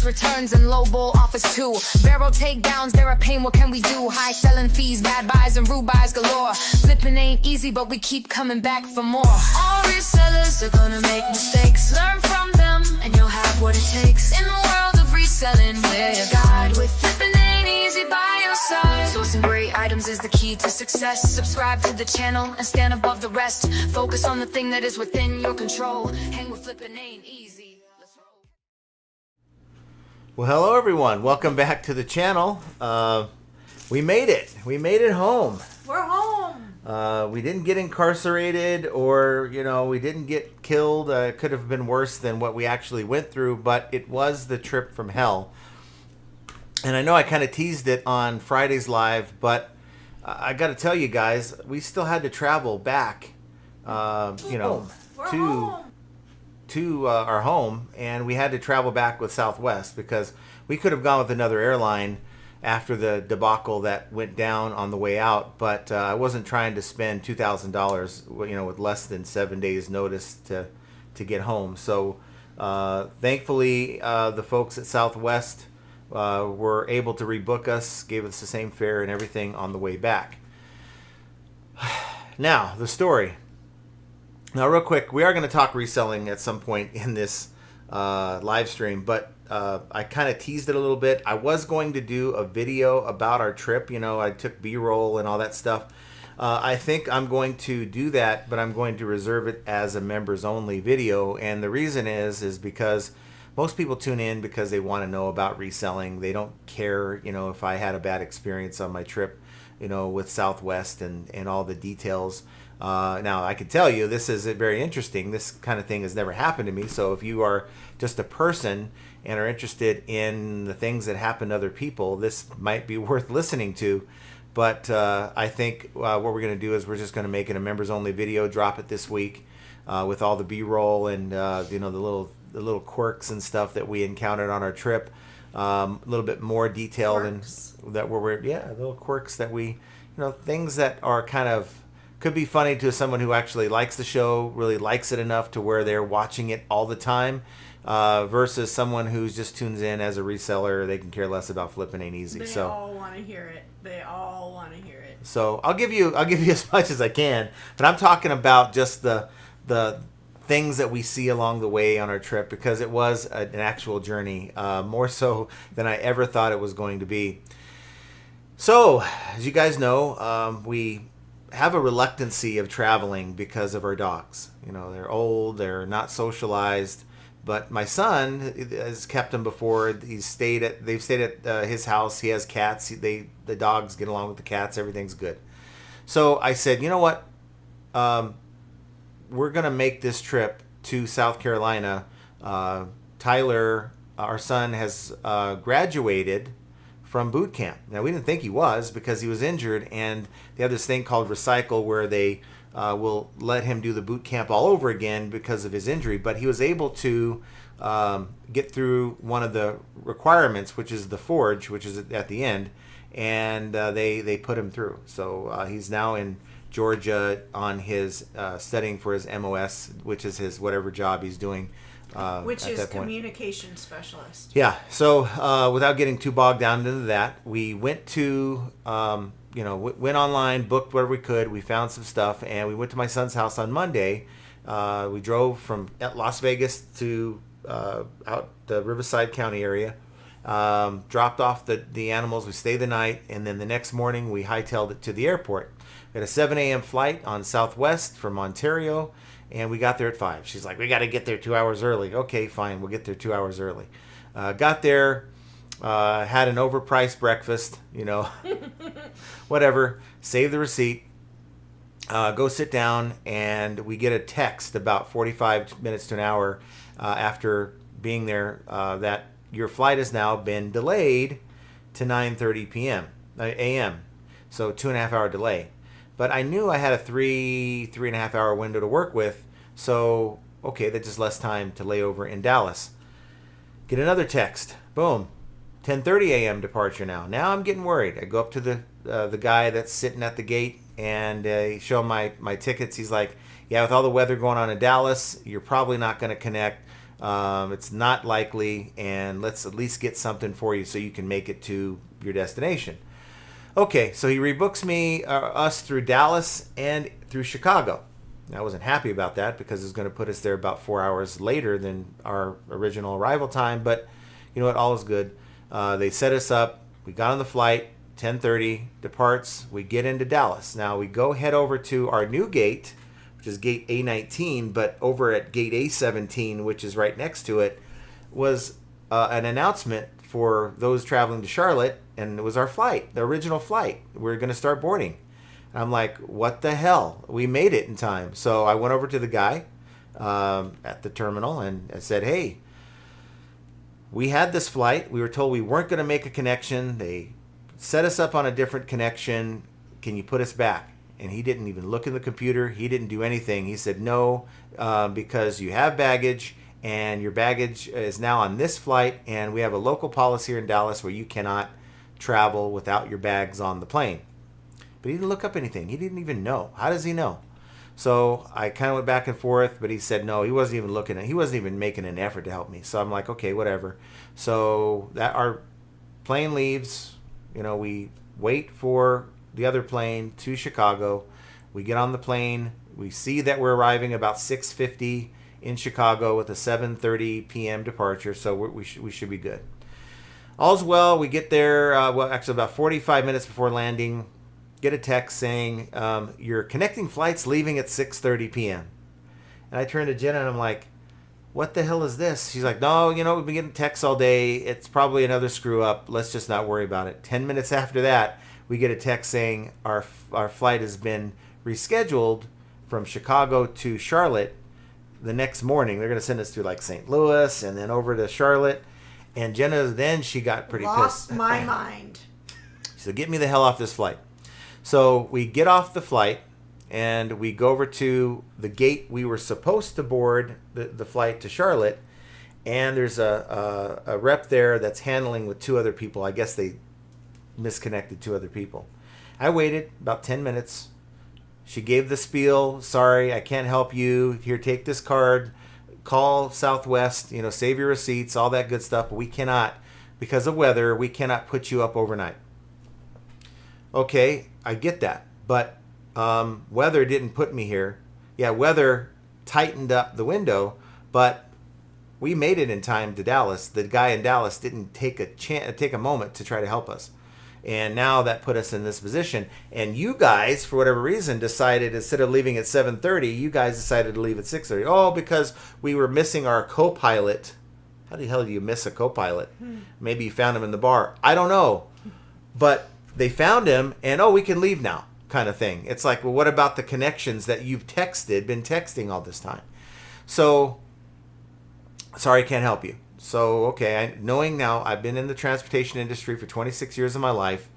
returns and lowball offers too. Barrel takedowns, they're a pain, what can we do? High selling fees, bad buys and rude buys galore. Flipping ain't easy, but we keep coming back for more. All resellers are gonna make mistakes. Learn from them and you'll have what it takes. In the world of reselling, we're your guide. With flipping ain't easy by your side. Sourcing great items is the key to success. Subscribe to the channel and stand above the rest. Focus on the thing that is within your control. Hang with flipping ain't easy. Let's roll. Well, hello everyone. Welcome back to the channel. We made it. We made it home. We're home. We didn't get incarcerated or, we didn't get killed. It could have been worse than what we actually went through, but it was the trip from hell. And I know I kind of teased it on Friday's live, but I got to tell you guys, we still had to travel back, to our home, and we had to travel back with Southwest because we could have gone with another airline after the debacle that went down on the way out, but I wasn't trying to spend $2,000, with less than 7 days notice to get home. So thankfully, the folks at Southwest were able to rebook us, gave us the same fare and everything on the way back. Now, the story. Now, real quick, we are going to talk reselling at some point in this live stream, but I kind of teased it a little bit. I was going to do a video about our trip. I took B-roll and all that stuff. I think I'm going to do that, but I'm going to reserve it as a members-only video, and the reason is because most people tune in because they want to know about reselling. They don't care, if I had a bad experience on my trip, with Southwest and all the details. Now, I can tell you this is very interesting. This kind of thing has never happened to me. So if you are just a person and are interested in the things that happen to other people, this might be worth listening to. But I think what we're going to do is we're just going to make it a members-only video, drop it this week with all the B-roll and the little quirks and stuff that we encountered on our trip. A little bit more detail than that. Little quirks that we, things that are kind of could be funny to someone who actually likes the show, really likes it enough to where they're watching it all the time, versus someone who's just tunes in as a reseller. They can care less about flipping ain't easy. They all want to hear it. So I'll give you as much as I can, but I'm talking about just the things that we see along the way on our trip, because it was an actual journey, more so than I ever thought it was going to be. So, as you guys know, we have a reluctancy of traveling because of our dogs. They're old, they're not socialized, but my son has kept them before. They've stayed at his house. He has cats. The dogs get along with the cats. Everything's good. So I said, you know what? We're going to make this trip to South Carolina. Tyler, our son, has graduated from boot camp. Now, we didn't think he was because he was injured, and they have this thing called Recycle where they will let him do the boot camp all over again because of his injury. But he was able to get through one of the requirements, which is the forge, which is at the end, and they put him through. So he's now in Georgia on his studying for his MOS, which is his whatever job he's doing. Which is communication specialist. Yeah. So without getting too bogged down into that, we went to, went online, booked whatever we could. We found some stuff, and we went to my son's house on Monday. We drove from Las Vegas to out the Riverside County area, dropped off the animals. We stayed the night, and then the next morning we hightailed it to the airport. We had a 7 a.m. flight on Southwest from Ontario, and we got there at 5. She's like, we got to get there 2 hours early. Okay, fine. We'll get there 2 hours early. Got there, had an overpriced breakfast, whatever. Save the receipt. Go sit down, and we get a text about 45 minutes to an hour after being there that your flight has now been delayed to 9:30 a.m. So 2.5 hour delay. But I knew I had a 3.5 hour window to work with. So, okay, that's just less time to lay over in Dallas. Get another text. Boom. 10:30 a.m. departure now. Now I'm getting worried. I go up to the guy that's sitting at the gate and show him my tickets. He's like, yeah, with all the weather going on in Dallas, you're probably not going to connect. It's not likely, and let's at least get something for you so you can make it to your destination. Okay, so he rebooks us through Dallas and through Chicago. I wasn't happy about that because it's going to put us there about 4 hours later than our original arrival time, but you know what, all is good. They set us up, we got on the flight, 10:30, departs, we get into Dallas. Now we head over to our new gate, which is gate A19, but over at gate A17, which is right next to it, was an announcement for those traveling to Charlotte, and it was our flight, the original flight. We were going to start boarding. I'm like, what the hell? We made it in time. So I went over to the guy at the terminal and I said, hey, we had this flight. We were told we weren't going to make a connection. They set us up on a different connection. Can you put us back? And he didn't even look in the computer. He didn't do anything. He said, no, because you have baggage and your baggage is now on this flight. And we have a local policy here in Dallas where you cannot travel without your bags on the plane. But he didn't look up anything. He didn't even know. How does he know? So I kind of went back and forth, but he said no, he wasn't even looking at. He wasn't even making an effort to help me. So I'm like, okay, whatever. So that our plane leaves. You know, we wait for the other plane to Chicago. We get on the plane. We see that we're arriving about 6:50 in Chicago with a 7:30 p.m. departure. So we should be good. All's well. We get there. Actually, about 45 minutes before landing. Get a text saying your connecting flight's leaving at 6:30 p.m. And I turned to Jenna and I'm like, what the hell is this? She's like, no, you know, we've been getting texts all day. It's probably another screw up. Let's just not worry about it. 10 minutes after that, we get a text saying our flight has been rescheduled from Chicago to Charlotte the next morning. They're going to send us through like St. Louis and then over to Charlotte. And Jenna, then she got pretty pissed. Lost my mind. She said, get me the hell off this flight. So we get off the flight and we go over to the gate we were supposed to board the flight to Charlotte. And there's a rep there that's handling with two other people. I guess they misconnected two other people. I waited about 10 minutes. She gave the spiel. Sorry, I can't help you. Here, take this card. Call Southwest, you know, save your receipts, all that good stuff. But we cannot, because of weather, we cannot put you up overnight. Okay, I get that. But weather didn't put me here. Yeah, weather tightened up the window, but we made it in time to Dallas. The guy in Dallas didn't take a moment to try to help us. And now that put us in this position. And you guys, for whatever reason, decided instead of leaving at 7:30, you guys decided to leave at 6:30. Oh, because we were missing our co-pilot. How the hell do you miss a co-pilot? Maybe you found him in the bar. I don't know. But they found him, and we can leave now, kind of thing. It's like, well, what about the connections that you've been texting all this time? So, sorry, I can't help you. So, okay, knowing now I've been in the transportation industry for 26 years of my life,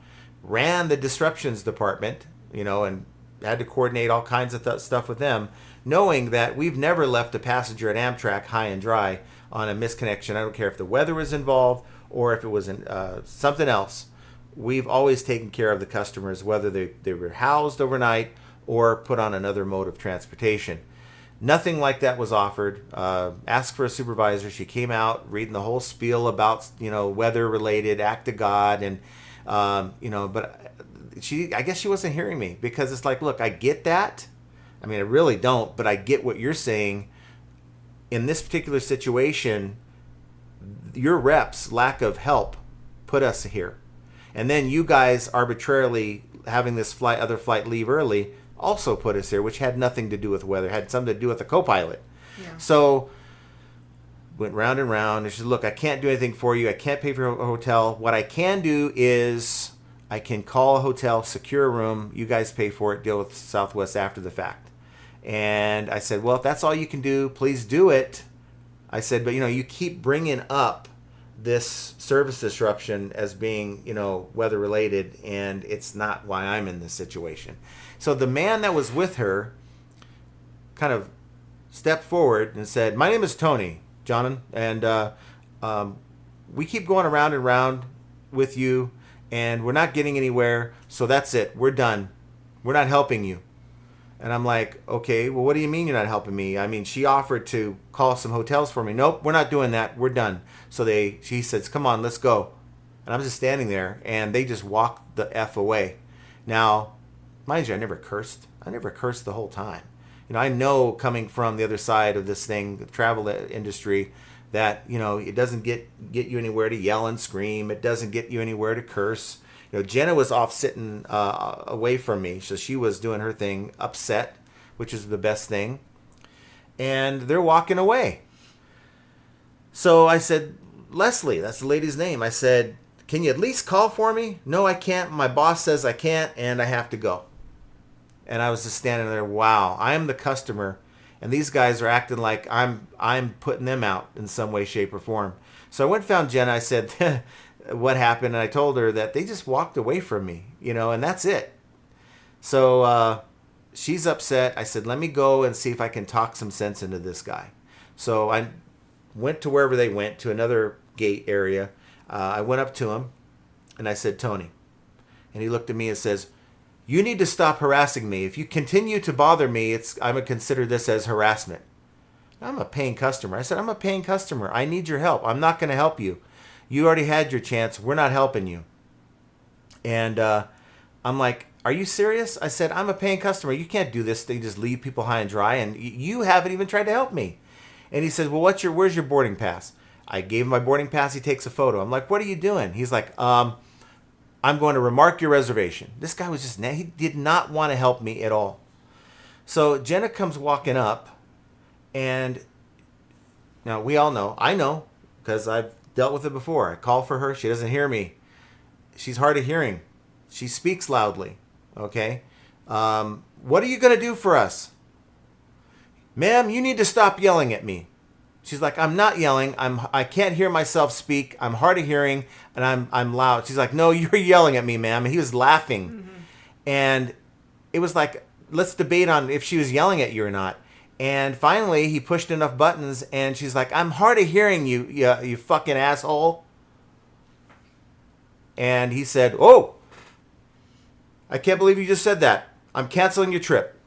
ran the disruptions department, you know, and had to coordinate all kinds of stuff with them, knowing that we've never left a passenger at Amtrak high and dry on a misconnection. I don't care if the weather was involved or if it was something else. We've always taken care of the customers, whether they were housed overnight or put on another mode of transportation. Nothing like that was offered. Asked for a supervisor. She came out reading the whole spiel about, you know, weather-related, act of God, and you know, but I guess she wasn't hearing me, because it's like, look, I get that. I mean, I really don't, but I get what you're saying. In this particular situation, your reps' lack of help put us here, and then you guys arbitrarily having this other flight leave early also put us here, which had nothing to do with weather, had something to do with the co-pilot. Yeah. So went round and round, and she said, look, I can't do anything for you. I can't pay for a hotel. What I can do is I can call a hotel, secure a room. You guys pay for it, deal with Southwest after the fact. And I said, well, if that's all you can do, please do it. I said, but, you know, you keep bringing up this service disruption as being, you know, weather related, and it's not why I'm in this situation. So the man that was with her kind of stepped forward and said, my name is Tony, John, and we keep going around and round with you, and we're not getting anywhere, so that's it. We're done. We're not helping you. And I'm like, okay, well, what do you mean you're not helping me? I mean, she offered to call some hotels for me. Nope, we're not doing that. We're done. So she says, come on, let's go. And I'm just standing there, and they just walked the F away. Now, mind you, I never cursed. I never cursed the whole time. I know coming from the other side of this thing, the travel industry, that, it doesn't get you anywhere to yell and scream. It doesn't get you anywhere to curse. Jenna was off sitting away from me, so she was doing her thing, upset, which is the best thing. And they're walking away. So I said, Leslie, that's the lady's name. I said, can you at least call for me? No, I can't. My boss says I can't, and I have to go. And I was just standing there, wow, I am the customer, and these guys are acting like I'm putting them out in some way, shape, or form. So I went and found Jenna. I said, what happened? And I told her that they just walked away from me, and that's it. So she's upset. I said, let me go and see if I can talk some sense into this guy. So I went to wherever they went, to another gate area. I went up to him, and I said, Tony. And he looked at me and says, you need to stop harassing me. If you continue to bother me, I'm going to consider this as harassment. I'm a paying customer. I said, I'm a paying customer. I need your help. I'm not going to help you. You already had your chance. We're not helping you. And I'm like, are you serious? I said, I'm a paying customer. You can't do this thing, just leave people high and dry. And you haven't even tried to help me. And he says, well, where's your boarding pass? I gave him my boarding pass. He takes a photo. I'm like, what are you doing? He's like, I'm going to remark your reservation. This guy was he did not want to help me at all. So Jenna comes walking up, and now we all know, I know, because I've dealt with it before. I call for her. She doesn't hear me. She's hard of hearing. She speaks loudly. Okay. What are you going to do for us? Ma'am, you need to stop yelling at me. She's like, I'm not yelling. I can't hear myself speak. I'm hard of hearing, and I'm loud. She's like, no, you're yelling at me, ma'am. And he was laughing. Mm-hmm. And it was like, let's debate on if she was yelling at you or not. And finally, he pushed enough buttons, and she's like, I'm hard of hearing you, you fucking asshole. And he said, oh, I can't believe you just said that. I'm canceling your trip.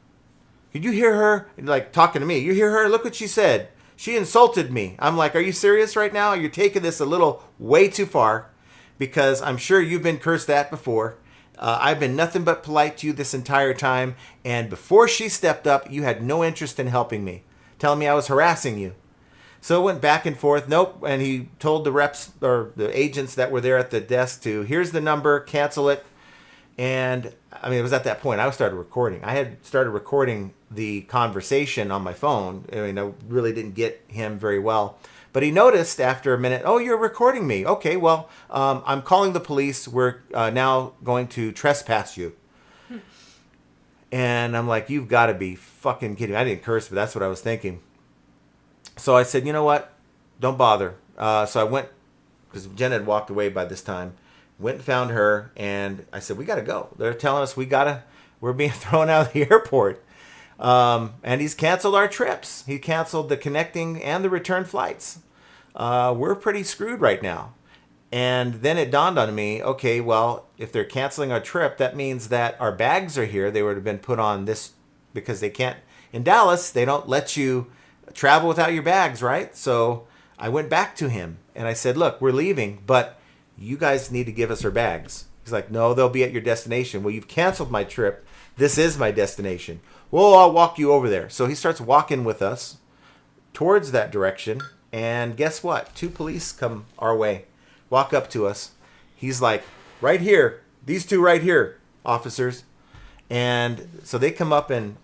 Did you hear her? Like, talking to me. You hear her? Look what she said. She insulted me. I'm like, are you serious right now? You're taking this a little way too far, because I'm sure you've been cursed at before. I've been nothing but polite to you this entire time. And before she stepped up, you had no interest in helping me, telling me I was harassing you. So it went back and forth. Nope. And he told the reps or the agents that were there at the desk here's the number, cancel it. And I mean, it was at that point I started recording. I had started recording the conversation on my phone. I mean, I really didn't get him very well. But he noticed after a minute, oh, you're recording me. Okay, well, I'm calling the police. We're now going to trespass you. And I'm like, you've got to be fucking kidding me. I didn't curse, but that's what I was thinking. So I said, you know what? Don't bother. So I went, because Jen had walked away by this time. Went and found her, and I said, we got to go. They're telling us we're being thrown out of the airport. And he's canceled our trips. He canceled the connecting and the return flights. We're pretty screwed right now. And then it dawned on me, okay, well, if they're canceling our trip, that means that our bags are here. They would have been put on this because they can't. In Dallas, they don't let you travel without your bags, right? So I went back to him, and I said, look, we're leaving, but you guys need to give us our bags. He's like, no, they'll be at your destination. Well, you've canceled my trip. This is my destination. Well, I'll walk you over there. So he starts walking with us towards that direction. And guess what? 2 police come our way, walk up to us. He's like, right here. These 2 right here, officers. And so they come up and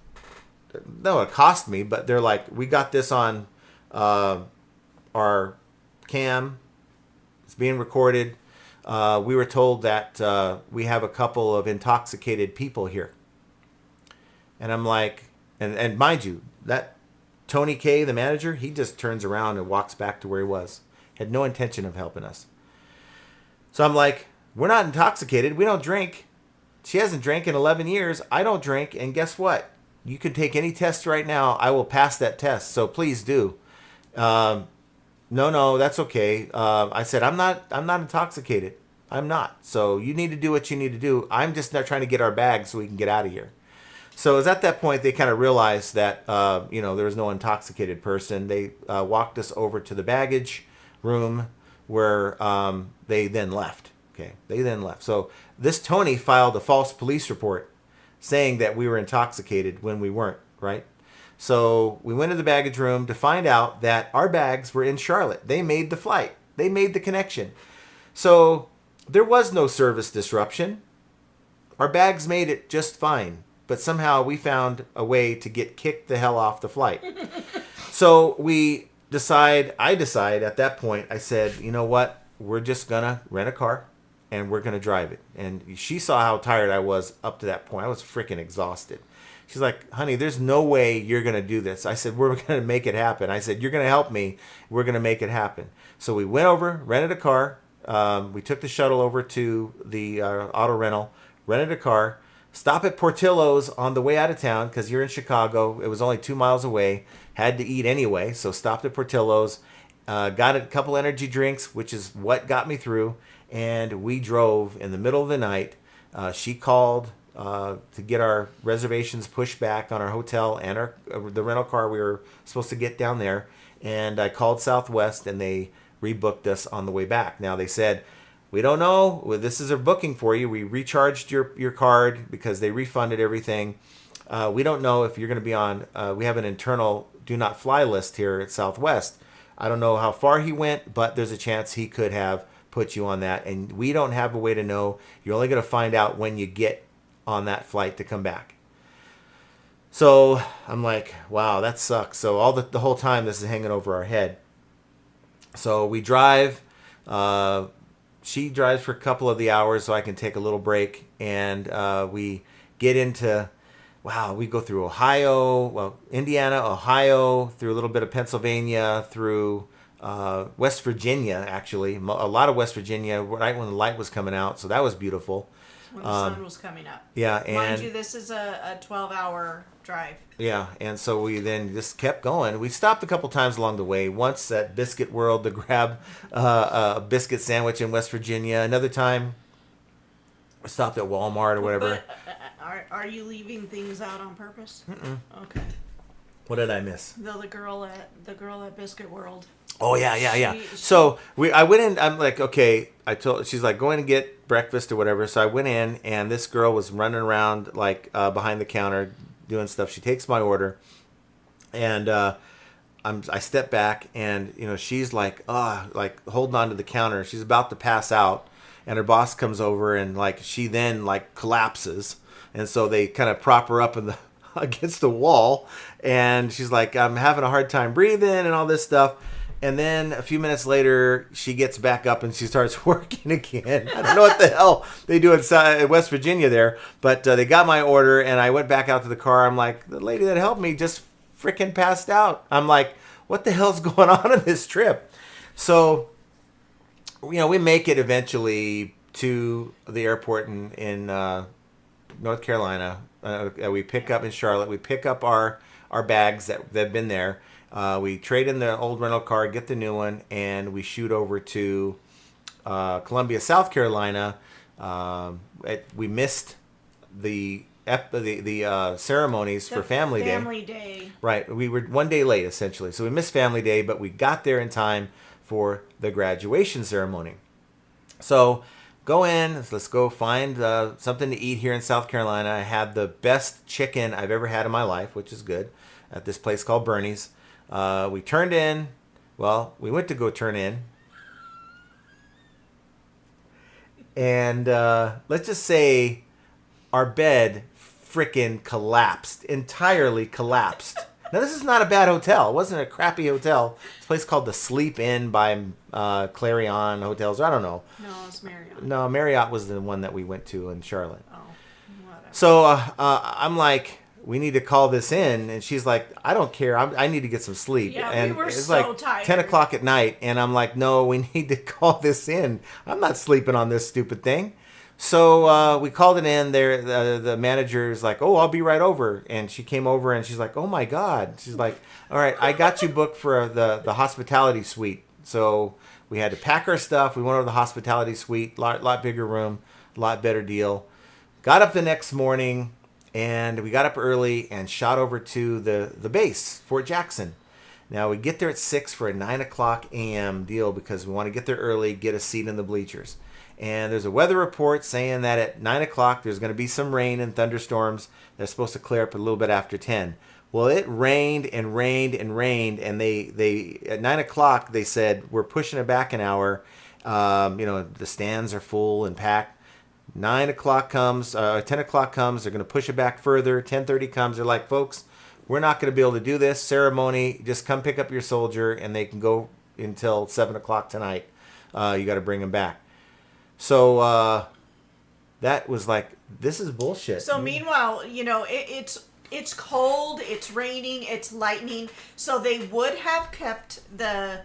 they'll accost me, but they're like, we got this on our cam. It's being recorded. We were told that we have a couple of intoxicated people here. And I'm like, and mind you, that Tony K, the manager, he just turns around and walks back to where he was. Had no intention of helping us. So I'm like, we're not intoxicated. We don't drink. She hasn't drank in 11 years. I don't drink. And guess what? You can take any test right now. I will pass that test. So please do. No, that's okay. I said, I'm not intoxicated. I'm not. So you need to do what you need to do. I'm just not trying to get our bags so we can get out of here. So it was at that point they kind of realized that, there was no intoxicated person. They walked us over to the baggage room where they then left. Okay, they then left. So this Tony filed a false police report saying that we were intoxicated when we weren't, right? So we went to the baggage room to find out that our bags were in Charlotte. They made the flight. They made the connection. So there was no service disruption. Our bags made it just fine. But somehow we found a way to get kicked the hell off the flight. So I decide at that point, I said, you know what? We're just going to rent a car and we're going to drive it. And she saw how tired I was up to that point. I was freaking exhausted. She's like, honey, there's no way you're going to do this. I said, we're going to make it happen. I said, you're going to help me. We're going to make it happen. So we went over, rented a car. We took the shuttle over to the auto rental, rented a car. Stop at Portillo's on the way out of town because you're in Chicago. It was only 2 miles away. Had to eat anyway, so stopped at Portillo's. Got a couple energy drinks, which is what got me through. And we drove in the middle of the night. She called to get our reservations pushed back on our hotel and the rental car we were supposed to get down there. And I called Southwest, and they rebooked us on the way back. Now, they said, we don't know. Well, this is a booking for you. We recharged your card because they refunded everything. We don't know if you're going to be on. We have an internal do not fly list here at Southwest. I don't know how far he went, but there's a chance he could have put you on that. And we don't have a way to know. You're only going to find out when you get on that flight to come back. So I'm like, wow, that sucks. So the whole time this is hanging over our head. So we drive. She drives for a couple of the hours so I can take a little break. And we get into, we go through Indiana, Ohio, through a little bit of Pennsylvania, through West Virginia, actually. A lot of West Virginia right when the light was coming out. So that was beautiful. When the sun was coming up. Yeah. And mind you, this is a 12-hour drive. Yeah, and so we then just kept going. We stopped a couple times along the way. Once at Biscuit World to grab a biscuit sandwich in West Virginia. Another time, we stopped at Walmart or whatever. But, are you leaving things out on purpose? Mm-mm. Okay. What did I miss? The girl at Biscuit World. Oh yeah. So I went in. I'm like, okay. She's like going to get breakfast or whatever. So I went in, and this girl was running around like behind the counter doing stuff. She takes my order, and I step back, and she's like holding on to the counter. She's about to pass out, and her boss comes over, and she then collapses, and so they kind of prop her up against the wall, and she's like, I'm having a hard time breathing and all this stuff. And then a few minutes later, she gets back up and she starts working again. I don't know what the hell they do in West Virginia there, but they got my order, and I went back out to the car. I'm like, the lady that helped me just freaking passed out. I'm like, what the hell's going on this trip? So, we make it eventually to the airport in North Carolina. We pick up in Charlotte. We pick up our bags that have been there. We trade in the old rental car, get the new one, and we shoot over to Columbia, South Carolina. We missed the ceremonies for Family Day. Family Day. Right. We were 1 day late, essentially. So we missed Family Day, but we got there in time for the graduation ceremony. So go in. Let's go find something to eat here in South Carolina. I had the best chicken I've ever had in my life, which is good, at this place called Bernie's. We turned in. Well, we went to go turn in. And let's just say our bed frickin' collapsed. Entirely collapsed. Now, this is not a bad hotel. It wasn't a crappy hotel. It's a place called the Sleep Inn by Clarion Hotels. I don't know. No, it's Marriott. No, Marriott was the one that we went to in Charlotte. Oh, whatever. So I'm like, we need to call this in. And she's like, I don't care. I need to get some sleep. Yeah, and we were it's so like tired. 10 o'clock at night. And I'm like, no, we need to call this in. I'm not sleeping on this stupid thing. So we called it in there. The manager's like, oh, I'll be right over. And she came over and she's like, oh my God. She's like, all right, I got you booked for the hospitality suite. So we had to pack our stuff. We went over to the hospitality suite, lot bigger room, lot better deal. Got up the next morning And we got up early and shot over to the base, Fort Jackson. Now, we get there at 6 for a 9 o'clock a.m. deal because we want to get there early, get a seat in the bleachers. And there's a weather report saying that at 9 o'clock there's going to be some rain and thunderstorms. They're supposed to clear up a little bit after 10. Well, it rained and rained and rained, and they at 9 o'clock they said, we're pushing it back an hour. The stands are full and packed. 9 o'clock comes, 10 o'clock comes, they're going to push it back further. 10:30 comes, they're like, folks, we're not going to be able to do this ceremony. Just come pick up your soldier, and they can go until 7 o'clock tonight. You got to bring him back. So that was like, this is bullshit. So meanwhile, it's cold, it's raining, it's lightning. So they would have kept the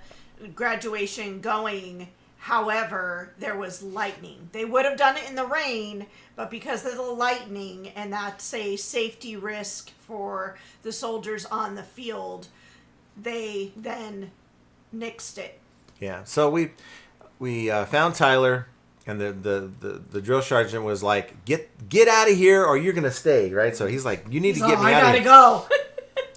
graduation going. However, there was lightning. They would have done it in the rain, but because of the lightning, and that's a safety risk for the soldiers on the field, they then nixed it. Yeah. So we found Tyler, and the drill sergeant was like, get out of here or you're gonna stay, right? So he's like, you need to get me out of here. I gotta go.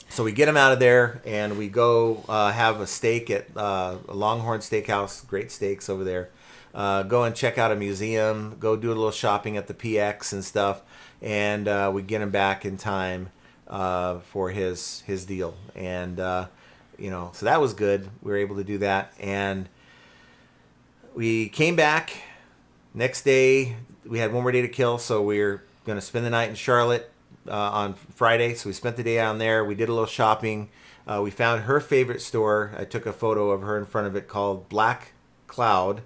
So we get him out of there, and we go have a steak at Longhorn Steakhouse. Great steaks over there. Go and check out a museum. Go do a little shopping at the PX and stuff. And we get him back in time for his deal. And, so that was good. We were able to do that. And we came back. Next day, we had one more day to kill, so we were going to spend the night in Charlotte. On Friday, so we spent the day down there. We did a little shopping. We found her favorite store. I took a photo of her in front of it, called Black Cloud,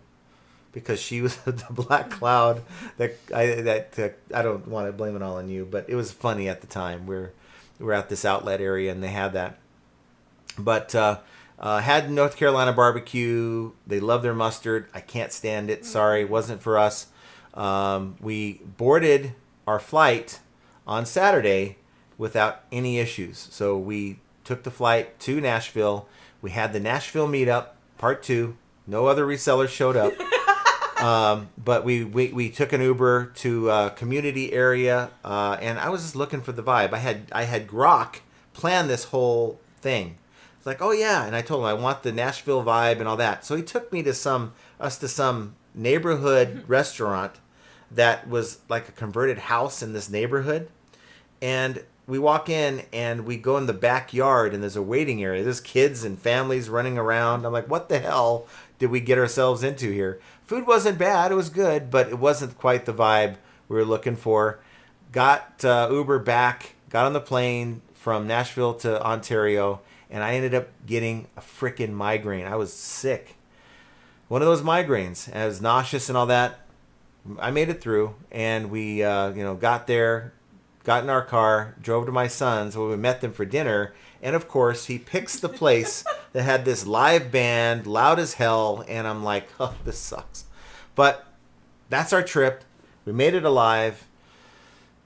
because she was the Black Cloud. I don't want to blame it all on you, but it was funny at the time. We were at this outlet area and they had that. But had North Carolina barbecue. They love their mustard. I can't stand it. Sorry, it wasn't for us. We boarded our flight on Saturday without any issues. So we took the flight to Nashville. We had the Nashville meetup, part 2. No other resellers showed up. But we took an Uber to a community area, and I was just looking for the vibe. I had Grok plan this whole thing. It's like, oh yeah, and I told him I want the Nashville vibe and all that. So he took me to some neighborhood restaurant that was like a converted house in this neighborhood. And we walk in and we go in the backyard and there's a waiting area. There's kids and families running around. I'm like, what the hell did we get ourselves into here? Food wasn't bad. It was good, but it wasn't quite the vibe we were looking for. Got Uber back, got on the plane from Nashville to Ontario, and I ended up getting a freaking migraine. I was sick. One of those migraines. I was nauseous and all that. I made it through, and we got there, got in our car, drove to my son's where we met them for dinner, and of course he picks the place that had this live band, loud as hell, and I'm like, oh, this sucks. But that's our trip. We made it alive,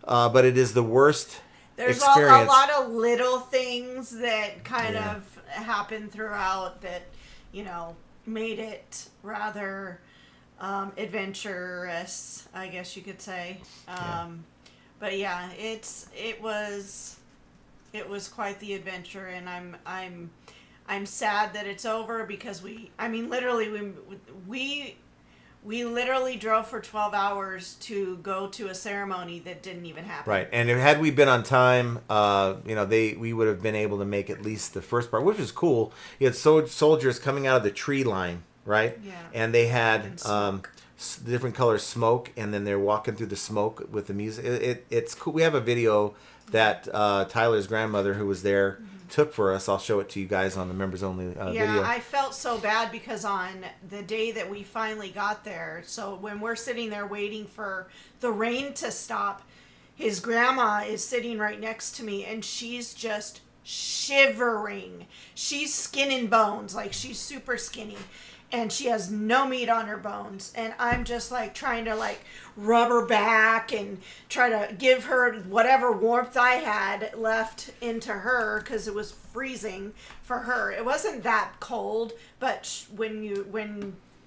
but it is the worst There's experience. a lot of little things that kind of happened throughout that, made it rather adventurous, I guess you could say. But yeah, it was quite the adventure, and I'm sad that it's over because we literally drove for 12 hours to go to a ceremony that didn't even happen. Right, and had we been on time, we would have been able to make at least the first part, which was cool. You had soldiers coming out of the tree line, right? Yeah. And they had different color smoke, and then they're walking through the smoke with the music. It's cool. We have a video that Tyler's grandmother, who was there, took for us. I'll show it to you guys on the members only video. Yeah, I felt so bad because on the day that we finally got there, so when we're sitting there waiting for the rain to stop, his grandma is sitting right next to me, and she's just shivering. She's skin and bones, like she's super skinny. And she has no meat on her bones. And I'm just like trying to like rub her back and try to give her whatever warmth I had left into her because it was freezing for her. It wasn't that cold, but when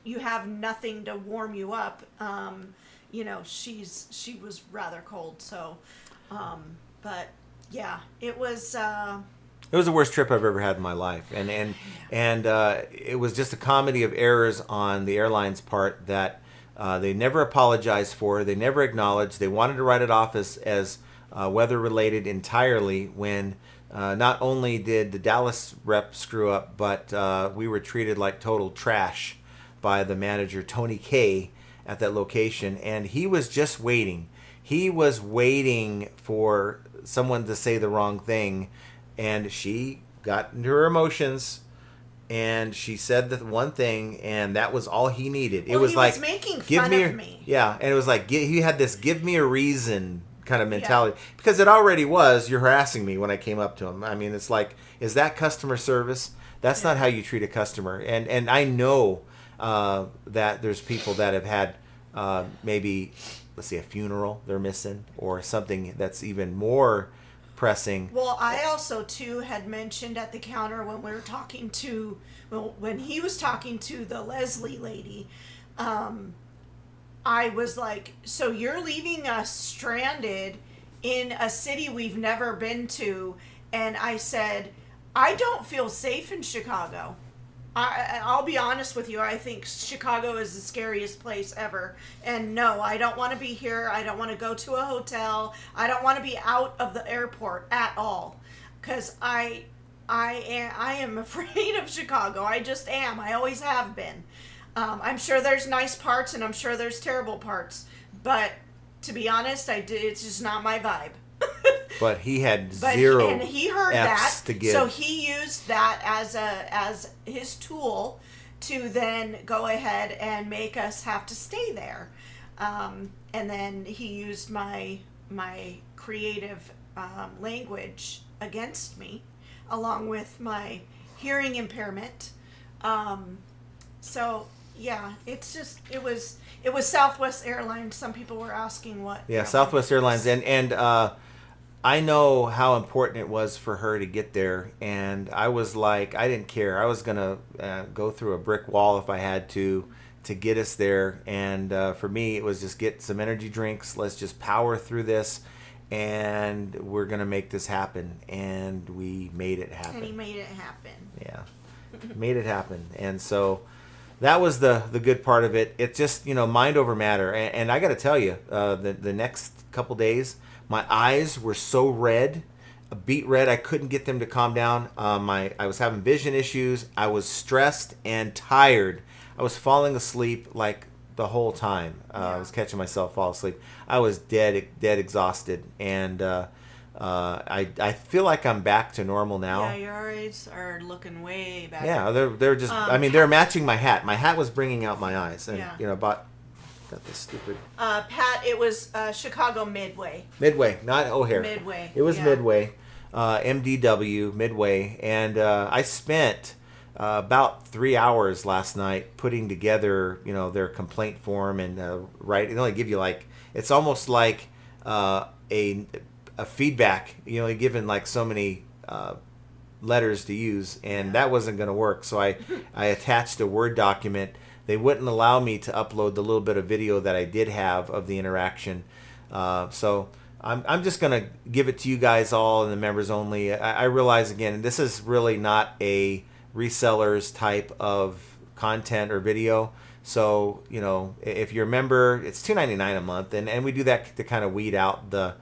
you have nothing to warm you up, she was rather cold. So But yeah, it was. It was the worst trip I've ever had in my life, and it was just a comedy of errors on the airline's part that they never apologized for. They never acknowledged. They wanted to write it off as weather related entirely. When not only did the Dallas rep screw up, but we were treated like total trash by the manager Tony K at that location, and he was just waiting. He was waiting for someone to say the wrong thing. And she got into her emotions, and she said the one thing, and that was all he needed. It was like, making give fun me of me. Yeah, and it was like he had this "give me a reason" kind of mentality, because it already was. You're harassing me when I came up to him. I mean, it's like, is that customer service? That's not how you treat a customer. And I know that there's people that have had maybe, let's say, a funeral they're missing, or something that's even more pressing. Well, I also too had mentioned at the counter when we were talking to, when he was talking to the Leslie lady, I was like, so you're leaving us stranded in a city we've never been to. And I said, I don't feel safe in Chicago. I'll be honest with you. I think Chicago is the scariest place ever. And no, I don't want to be here. I don't want to go to a hotel. I don't want to be out of the airport at all. Because I am afraid of Chicago. I just am. I always have been. I'm sure there's nice parts, and I'm sure there's terrible parts. But to be honest, it's just not my vibe. But he had zero and he heard F's that, to give. so he used that as his tool to then go ahead and make us have to stay there. And then he used my creative language against me, along with my hearing impairment. So yeah, it was Southwest Airlines. Some people were asking what. Yeah, Southwest Airlines, and I know how important it was for her to get there, and I was like, I didn't care. I was gonna go through a brick wall if I had to get us there. And for me, it was just get some energy drinks. Let's just power through this, and we're gonna make this happen. And we made it happen. And he made it happen. Yeah, made it happen. And so that was the good part of it. It's just, mind over matter. And I got to tell you, the next couple days, my eyes were so red, beet red. I couldn't get them to calm down. I was having vision issues. I was stressed and tired. I was falling asleep like the whole time. I was catching myself fall asleep. I was dead exhausted, and I feel like I'm back to normal now. Yeah, your eyes are looking way back. Yeah, they're just. They're matching my hat. My hat was bringing out my eyes, and got this stupid. Pat, it was Chicago Midway. Midway, not O'Hare. Midway. It was Midway, MDW Midway, and I spent about 3 hours last night putting together, their complaint form and write. They only give you it's almost like a feedback. Given like so many letters to use, and that wasn't going to work. So I attached a Word document. They wouldn't allow me to upload the little bit of video that I did have of the interaction. So I'm just going to give it to you guys all in the members only. I realize, again, this is really not a resellers type of content or video. So, if you're a member, it's $2.99 a month. And we do that to kind of weed out the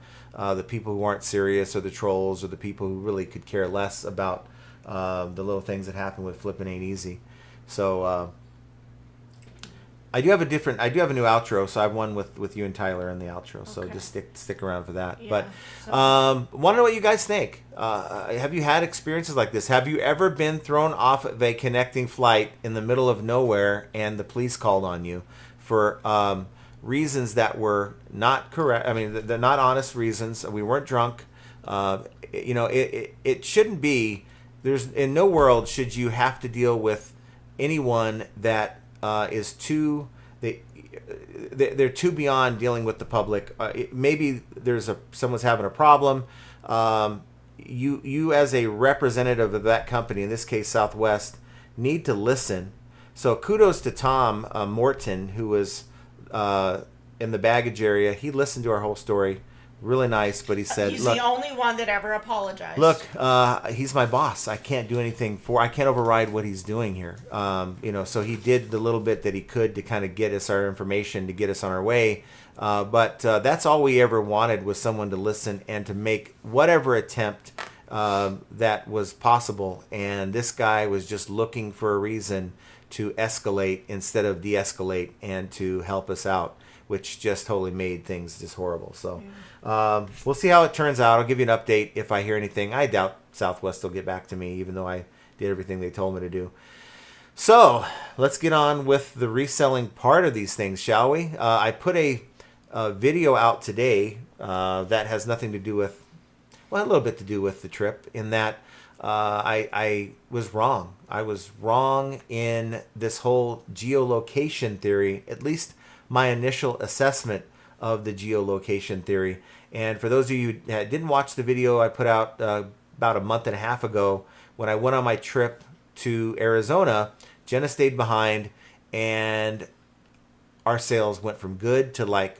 people who aren't serious, or the trolls, or the people who really could care less about the little things that happen with Flippin' Ain't Easy. So I do have a new outro. So I have one with you and Tyler in the outro. So just stick around for that. Yeah, But want to know what you guys think. Have you had experiences like this? Have you ever been thrown off of a connecting flight in the middle of nowhere and the police called on you for reasons that were not correct? I mean, they're not honest reasons. We weren't drunk. It shouldn't be. There's in no world should you have to deal with anyone that is too. They're too beyond dealing with the public. Maybe someone's having a problem. You as a representative of that company, in this case Southwest, need to listen. So kudos to Tom Morton, who was in the baggage area. He listened to our whole story. really nice, but he said, He's look, the only one that ever apologized. look, he's my boss. I can't do anything I can't override what he's doing here. So he did the little bit that he could to kind of get us our information, to get us on our way. But that's all we ever wanted, was someone to listen and to make whatever attempt that was possible. And this guy was just looking for a reason to escalate instead of de-escalate, and to help us out, which just totally made things just horrible. So we'll see how it turns out. I'll give you an update if I hear anything. I doubt Southwest will get back to me, even though I did everything they told me to do. So let's get on with the reselling part of these things, shall we? I put a video out today that has nothing to do with, well, a little bit to do with the trip, in that I was wrong. I was wrong in this whole geolocation theory, at least my initial assessment of the geolocation theory. And for those of you who didn't watch the video I put out about a month and a half ago, when I went on my trip to Arizona, Jenna stayed behind, and our sales went from good to like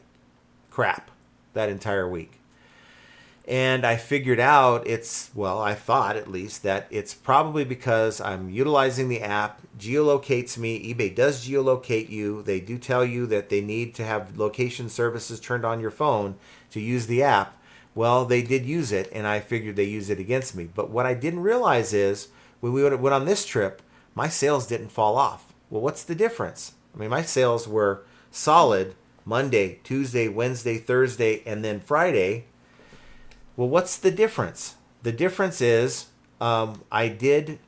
crap that entire week. And I figured out I thought at least, that it's probably because I'm utilizing the app. Geolocates me. eBay does geolocate you. They do tell you that they need to have location services turned on your phone to use the app. Well, they did use it, and I figured they used it against me. But what I didn't realize is, when we went on this trip, my sales didn't fall off. Well, what's the difference? I mean, my sales were solid Monday, Tuesday, Wednesday, Thursday, and then Friday. Well, what's the difference? The difference is I did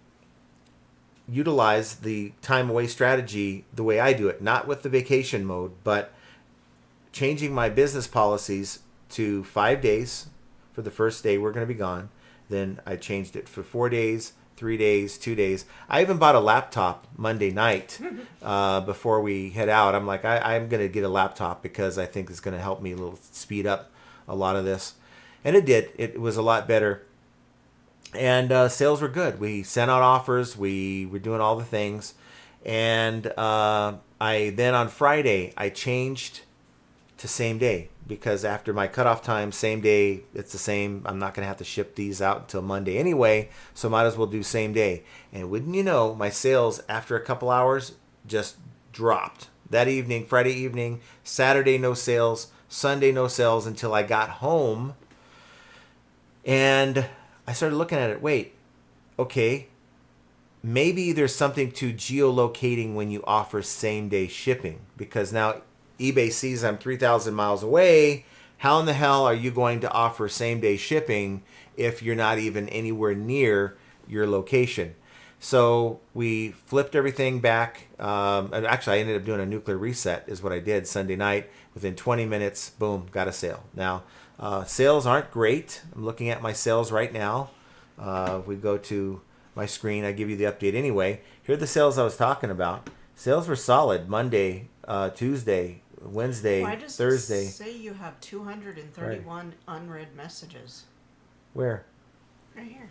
utilize the time away strategy the way I do it, not with the vacation mode, but changing my business policies to 5 days. For the first day, we're going to be gone. Then I changed it for 4 days, 3 days, 2 days. I even bought a laptop Monday night before we head out. I'm like, I'm going to get a laptop because I think it's going to help me speed up a lot of this. And it did. It was a lot better. And sales were good. We sent out offers. We were doing all the things. And then on Friday, I changed to same day, because after my cutoff time, same day, it's the same. I'm not going to have to ship these out until Monday anyway, so might as well do same day. And wouldn't you know, my sales after a couple hours just dropped. That evening, Friday evening, Saturday, no sales, Sunday, no sales, until I got home. And I started looking at it. Wait, okay, maybe there's something to geolocating when you offer same-day shipping, because now eBay sees I'm 3,000 miles away. How in the hell are you going to offer same-day shipping if you're not even anywhere near your location? So we flipped everything back. And actually, I ended up doing a nuclear reset is what I did Sunday night. Within 20 minutes, boom, got a sale. Now, sales aren't great. I'm looking at my sales right now. If we go to my screen, I give you the update anyway. Here are the sales I was talking about. Sales were solid Monday, Tuesday, Wednesday, Thursday. Why does it say you have 231 unread messages? Where? Right here.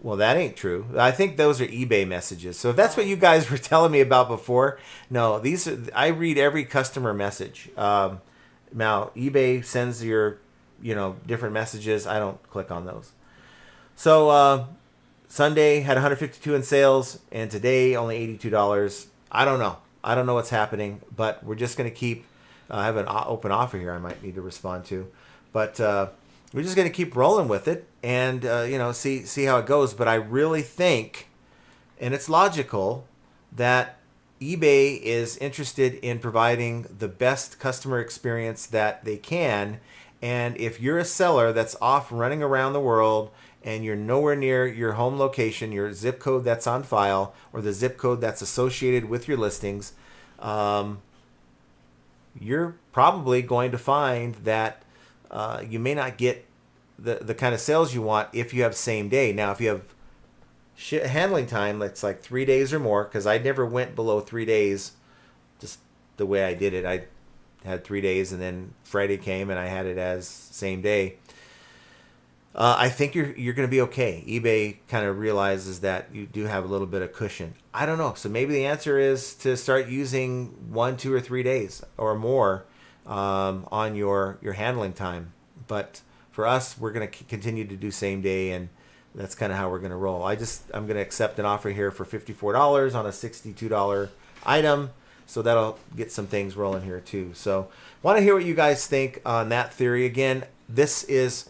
Well, that ain't true. I think those are eBay messages. So if that's what you guys were telling me about before, no, these are, I read every customer message. Now eBay sends your, different messages. I don't click on those. So Sunday had 152 in sales, and today only $82. I don't know. I don't know what's happening, but we're just going to keep. I have an open offer here I might need to respond to, but we're just going to keep rolling with it and see how it goes. But I really think, and it's logical, that eBay is interested in providing the best customer experience that they can. And if you're a seller that's off running around the world and you're nowhere near your home location, your zip code that's on file, or the zip code that's associated with your listings, you're probably going to find that you may not get the kind of sales you want if you have same day. Now, if you have handling time that's like 3 days or more, because I never went below 3 days, just the way I did it. I had 3 days, and then Friday came and I had it as same day. I think you're going to be okay. eBay kind of realizes that you do have a little bit of cushion. I don't know. So maybe the answer is to start using 1, 2, or 3 days or more on your handling time. But for us, we're going to continue to do same day, and that's kind of how we're going to roll. I'm going to accept an offer here for $54 on a $62 item. So that'll get some things rolling here too. So want to hear what you guys think on that theory. Again, this is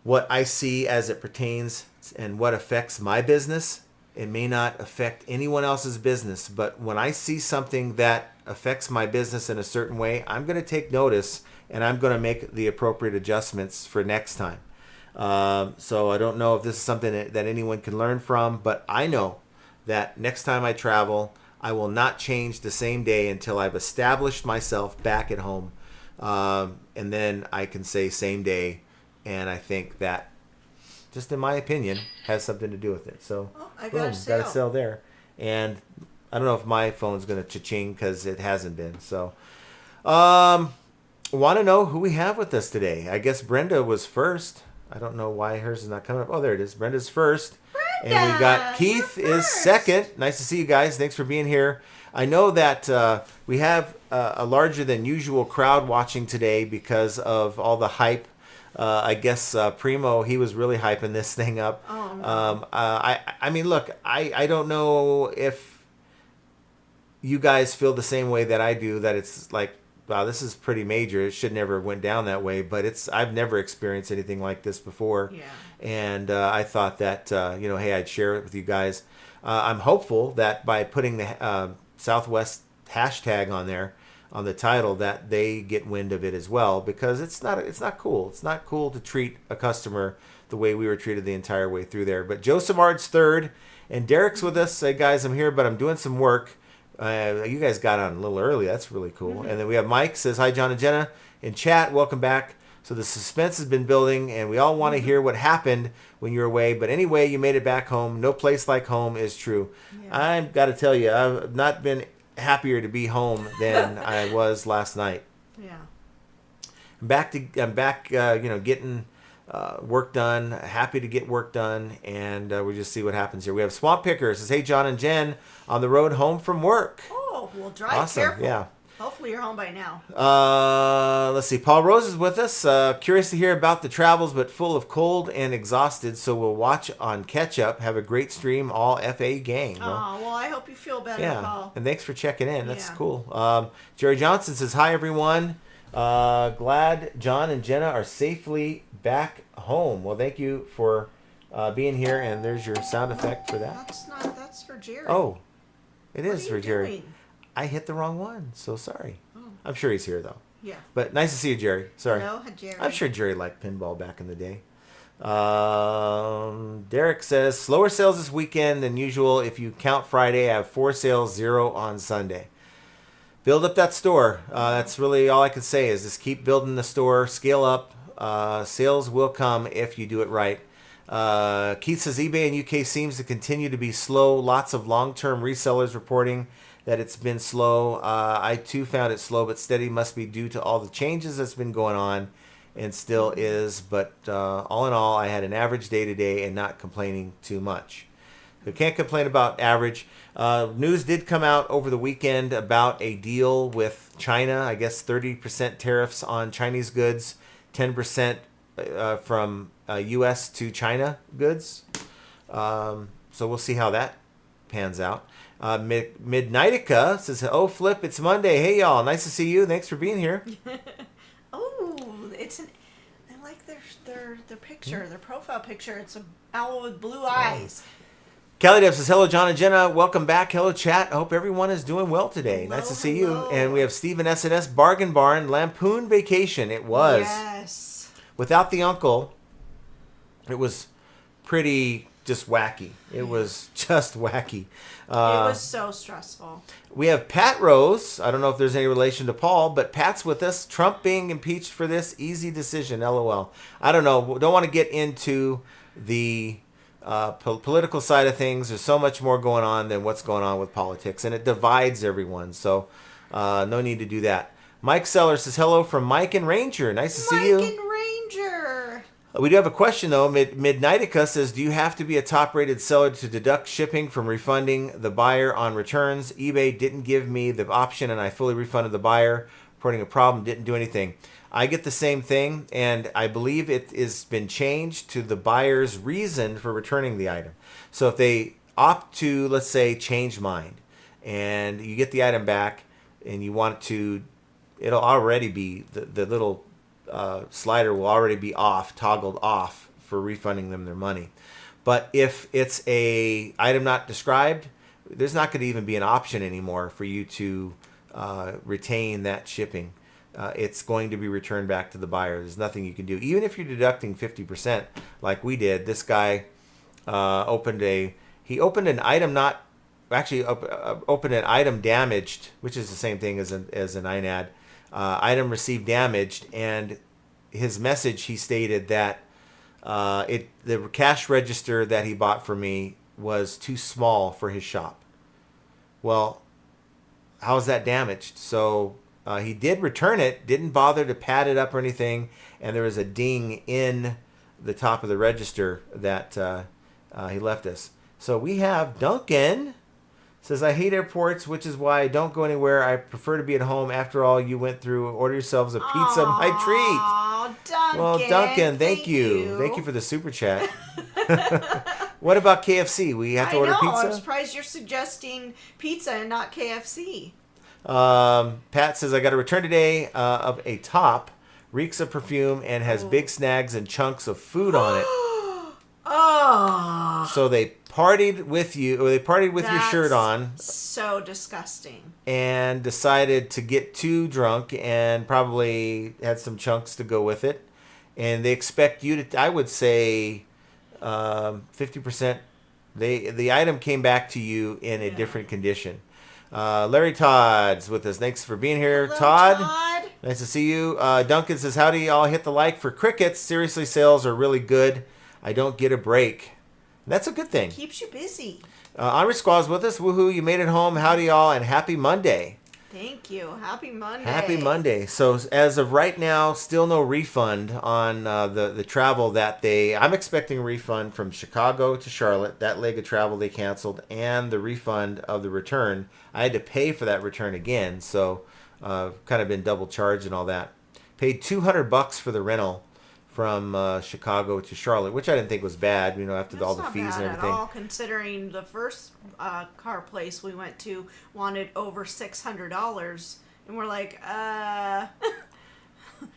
what I see as it pertains and what affects my business. It may not affect anyone else's business, but when I see something that affects my business in a certain way, I'm going to take notice and I'm going to make the appropriate adjustments for next time. So I don't know if this is something that anyone can learn from, but I know that next time I travel, I will not change the same day until I've established myself back at home. And then I can say same day. And I think that, just in my opinion, has something to do with it. So, I boom, got a sale there. And I don't know if my phone's going to cha-ching because it hasn't been. So, want to know who we have with us today. I guess Brenda was first. I don't know why hers is not coming up. Oh, there it is. Brenda's first. Brenda, and we got Keith is second. Nice to see you guys. Thanks for being here. I know that we have a larger than usual crowd watching today because of all the hype. I guess Primo, he was really hyping this thing up. Oh, no. I mean, look, I don't know if you guys feel the same way that I do, that it's like, wow, this is pretty major. It should never have went down that way, but I've never experienced anything like this before. Yeah. And I thought that, hey, I'd share it with you guys. I'm hopeful that by putting the Southwest hashtag on there, on the title, that they get wind of it as well, because it's not cool. It's not cool to treat a customer the way we were treated the entire way through there. But Joe Samard's third, and Derek's with us. Hey guys, I'm here, but I'm doing some work. You guys got on a little early. That's really cool. Mm-hmm. And then we have Mike says, hi, John and Jenna in chat. Welcome back. So the suspense has been building, and we all want to hear what happened when you were away. But anyway, you made it back home. No place like home is true. Yeah. I've got to tell you, I've not been happier to be home than I was last night. Yeah. I'm back, getting work done. Happy to get work done, and we'll just see what happens here. We have Swamp Picker says, hey, John and Jen, on the road home from work. Oh, well, drive awesome. Careful. Yeah. Hopefully you're home by now. Let's see. Paul Rose is with us. Curious to hear about the travels, but full of cold and exhausted. So we'll watch on catch up. Have a great stream, all FA gang. Well, I hope you feel better, Paul. And thanks for checking in. That's cool. Jerry Johnson says, hi, everyone. Glad John and Jenna are safely back home. Well, thank you for being here. And there's your sound effect for that. That's for Jerry. Oh, it is what for Jerry. Doing? I hit the wrong one, so sorry. Oh. I'm sure he's here, though. Yeah. But nice to see you, Jerry. Sorry. Hello, Jerry. I'm sure Jerry liked pinball back in the day. Derek says, slower sales this weekend than usual. If you count Friday, I have 4 sales, 0 on Sunday. Build up that store. That's really all I can say is just keep building the store, scale up. Sales will come if you do it right. Keith says, eBay in UK seems to continue to be slow. Lots of long-term resellers reporting that it's been slow. I too found it slow but steady. Must be due to all the changes that's been going on, and still is. But all in all, I had an average day today and not complaining too much. So can't complain about average. News did come out over the weekend about a deal with China. I guess 30% tariffs on Chinese goods, 10% from U.S. to China goods. So we'll see how that pans out. Midnightica says, oh, Flip, it's Monday. Hey, y'all. Nice to see you. Thanks for being here. Oh, I like their picture, their profile picture. It's an owl with blue eyes. Kelly Dev says, hello, John and Jenna. Welcome back. Hello, chat. I hope everyone is doing well today. Hello, nice to see hello. you. And we have Stephen SNS, Bargain Barn, Lampoon Vacation. It was. Yes. Without the uncle, it was pretty just wacky. It was just wacky. It was so stressful. We have Pat Rose. I don't know if there's any relation to Paul, but Pat's with us. Trump being impeached for this easy decision. LOL. I don't know. Don't want to get into the political side of things. There's so much more going on than what's going on with politics, and it divides everyone. So no need to do that. Mike Seller says, hello from Mike and Ranger. Nice to see you. Mike and Ranger. We do have a question, though. Midnightica says, do you have to be a top-rated seller to deduct shipping from refunding the buyer on returns? eBay didn't give me the option, and I fully refunded the buyer. reporting a problem, didn't do anything. I get the same thing, and I believe it has been changed to the buyer's reason for returning the item. So if they opt to, let's say, change mind, and you get the item back, and you want to, it'll already be, the little slider will already be off, toggled off for refunding them their money. But if it's a item not described, there's not going to even be an option anymore for you to retain that shipping. It's going to be returned back to the buyer. There's nothing you can do. Even if you're deducting 50% like we did, this guy opened an item not, actually opened an item damaged, which is the same thing as an INAD. Item received damaged, and his message, he stated that the cash register that he bought for me was too small for his shop. Well, how is that damaged? So he did return it, didn't bother to pad it up or anything, and there was a ding in the top of the register that he left us. So we have Duncan. Says, I hate airports, which is why I don't go anywhere. I prefer to be at home. After all, you went through. Order yourselves a pizza, my treat. Oh, Duncan. Well, Duncan, thank you. Thank you for the super chat. What about KFC? We have to order pizza? I'm surprised you're suggesting pizza and not KFC. Pat says, I got a return today of a top. Reeks of perfume and has big snags and chunks of food on it. Oh. So they partied with you, or they partied with your shirt on. So disgusting. And decided to get too drunk and probably had some chunks to go with it. And they expect you to, I would say, 50%. The item came back to you in a different condition. Larry Todd's with us. Thanks for being here. Hello, Todd. Nice to see you. Duncan says, how do you all hit the like for crickets? Seriously, sales are really good. I don't get a break. That's a good thing. Keeps you busy. Henri Squaw's with us. Woohoo, you made it home. Howdy, y'all, and happy Monday. Thank you. Happy Monday. Happy Monday. So as of right now, still no refund on the travel that I'm expecting a refund from Chicago to Charlotte. That leg of travel they canceled, and the refund of the return. I had to pay for that return again, so kind of been double charged and all that. Paid $200 for the rental from Chicago to Charlotte, which I didn't think was bad, after all the fees and everything. Not bad at all, considering the first car place we went to wanted over $600, and we're like,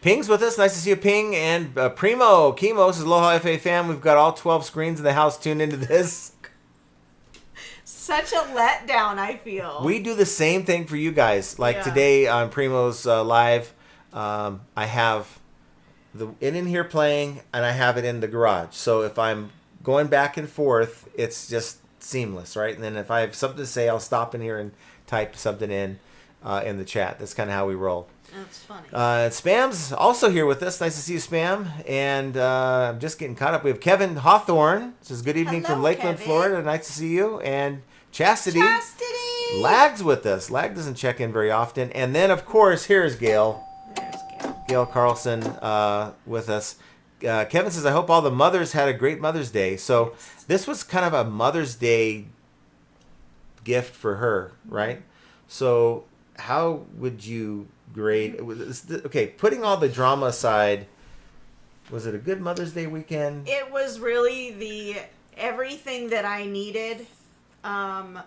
Ping's with us. Nice to see you, Ping. And Primo, Chemo says, Aloha FA fam. We've got all 12 screens in the house tuned into this. Such a letdown, I feel. We do the same thing for you guys. Like today on Primo's live, I have the in here playing, and I have it in the garage. So if I'm going back and forth, it's just seamless, right? And then if I have something to say, I'll stop in here and type something in the chat. That's kind of how we roll. That's funny. Spam's also here with us. Nice to see you, Spam. And I'm just getting caught up. We have Kevin Hawthorne. Says, good evening from Lakeland, Kevin. Florida. Nice to see you. And Chastity. Lag's with us. Lag doesn't check in very often. And then, of course, here's Gail. There's Gail. Gail Carlson with us. Kevin says, I hope all the mothers had a great Mother's Day. So this was kind of a Mother's Day gift for her, right? So how would you grade? Okay, putting all the drama aside, was it a good Mother's Day weekend? It was really everything that I needed. I'd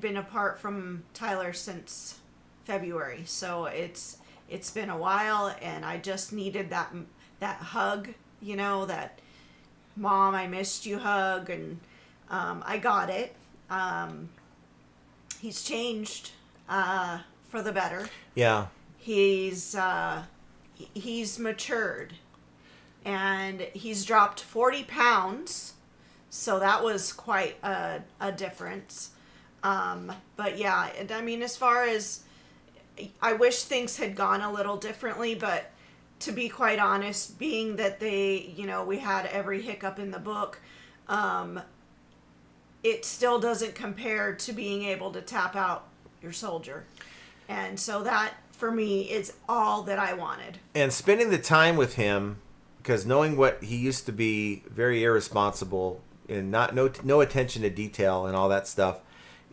been apart from Tyler since February, so it's been a while, and I just needed that hug, that Mom, I missed you hug, and I got it. He's changed for the better. Yeah. He's matured, and he's dropped 40 pounds, so that was quite a difference. But yeah, as far as, I wish things had gone a little differently, but to be quite honest, being that we had every hiccup in the book, it still doesn't compare to being able to tap out your soldier. And so that, for me, is all that I wanted. And spending the time with him, because knowing what he used to be, very irresponsible and no attention to detail and all that stuff,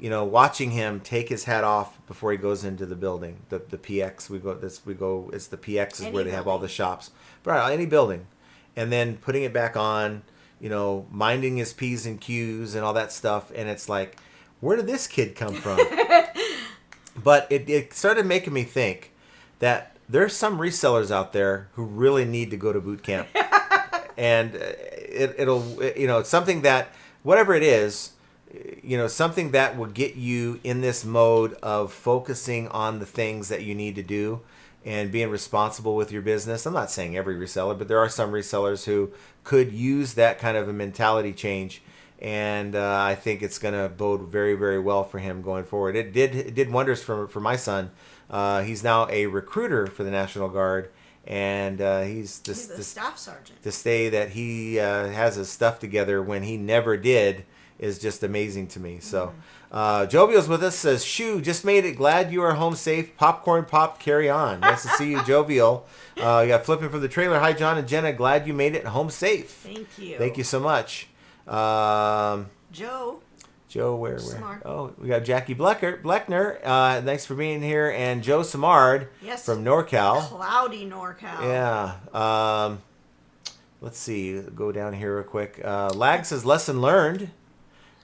watching him take his hat off before he goes into the building, the PX. It's the PX is where they have all the shops, right? Any building, and then putting it back on, minding his P's and Q's and all that stuff. And it's like, where did this kid come from? But it started making me think that there's some resellers out there who really need to go to boot camp. And it's something that, whatever it is, something that will get you in this mode of focusing on the things that you need to do and being responsible with your business. I'm not saying every reseller, but there are some resellers who could use that kind of a mentality change. And I think it's going to bode very, very well for him going forward. It did wonders for my son. He's now a recruiter for the National Guard, and he's the staff sergeant. To say that he has his stuff together when he never did is just amazing to me. So Jovial's with us, says, "Shoo, just made it. Glad you are home safe. Popcorn pop, carry on." Nice to see you, Jovial. You got flipping from the trailer. Hi, John and Jenna. Glad you made it home safe. Thank you. Thank you so much. Joe, where? Samard. Oh, we got Jackie Bleckner. Thanks for being here. And Joe Samard from NorCal. Cloudy NorCal. Yeah. Let's see. Go down here real quick. Lag says, lesson learned.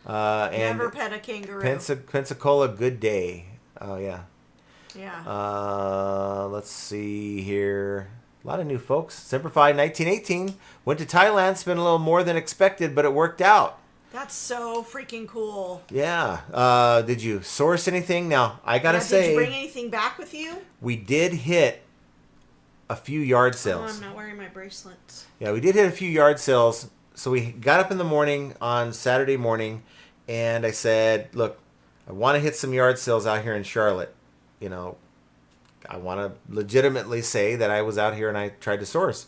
And never pet a kangaroo. Pensacola, good day. Oh, yeah. Yeah. Let's see here. A lot of new folks. Simplified 1918. Went to Thailand. Spent a little more than expected, but it worked out. That's so freaking cool. Yeah. Did you source anything? Now, I got to say. Did you bring anything back with you? We did hit a few yard sales. Oh, I'm not wearing my bracelets. Yeah, we did hit a few yard sales. So we got up in the morning on Saturday morning, and I said, look, I want to hit some yard sales out here in Charlotte. I want to legitimately say that I was out here and I tried to source.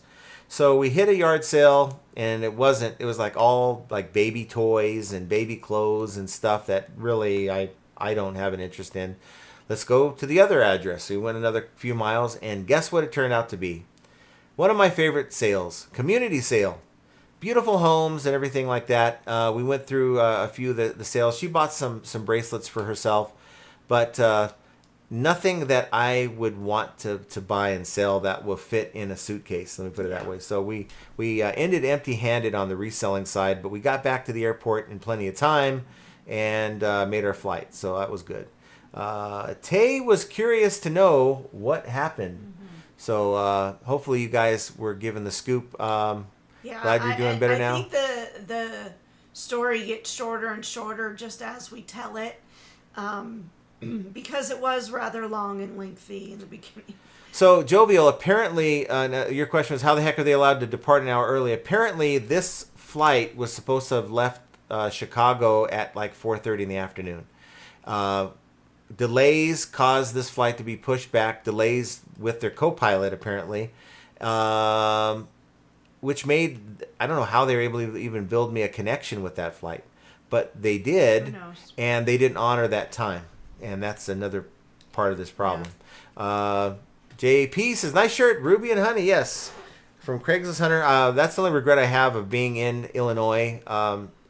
So we hit a yard sale, and it was like all like baby toys and baby clothes and stuff that really I don't have an interest in. Let's go to the other address. So we went another few miles, and guess what it turned out to be? One of my favorite sales, community sale. Beautiful homes and everything like that. We went through a few of the sales. She bought some bracelets for herself, but nothing that I would want to buy and sell that will fit in a suitcase. Let me put it that way. So we ended empty-handed on the reselling side, but we got back to the airport in plenty of time and made our flight. So that was good. Tay was curious to know what happened. Mm-hmm. So hopefully you guys were given the scoop. Glad you're doing better now. I think the story gets shorter and shorter just as we tell it. Because it was rather long and lengthy in the beginning. So, Jovial, apparently, your question was, how the heck are they allowed to depart an hour early? Apparently, this flight was supposed to have left Chicago at like 4:30 in the afternoon. Delays caused this flight to be pushed back. Delays with their co-pilot, apparently. Which made, I don't know how they were able to even build me a connection with that flight. But they did, and they didn't honor that time. And that's another part of this problem. Yeah. JP says, nice shirt, Ruby and Honey. Yes, from Craigslist Hunter. That's the only regret I have of being in Illinois,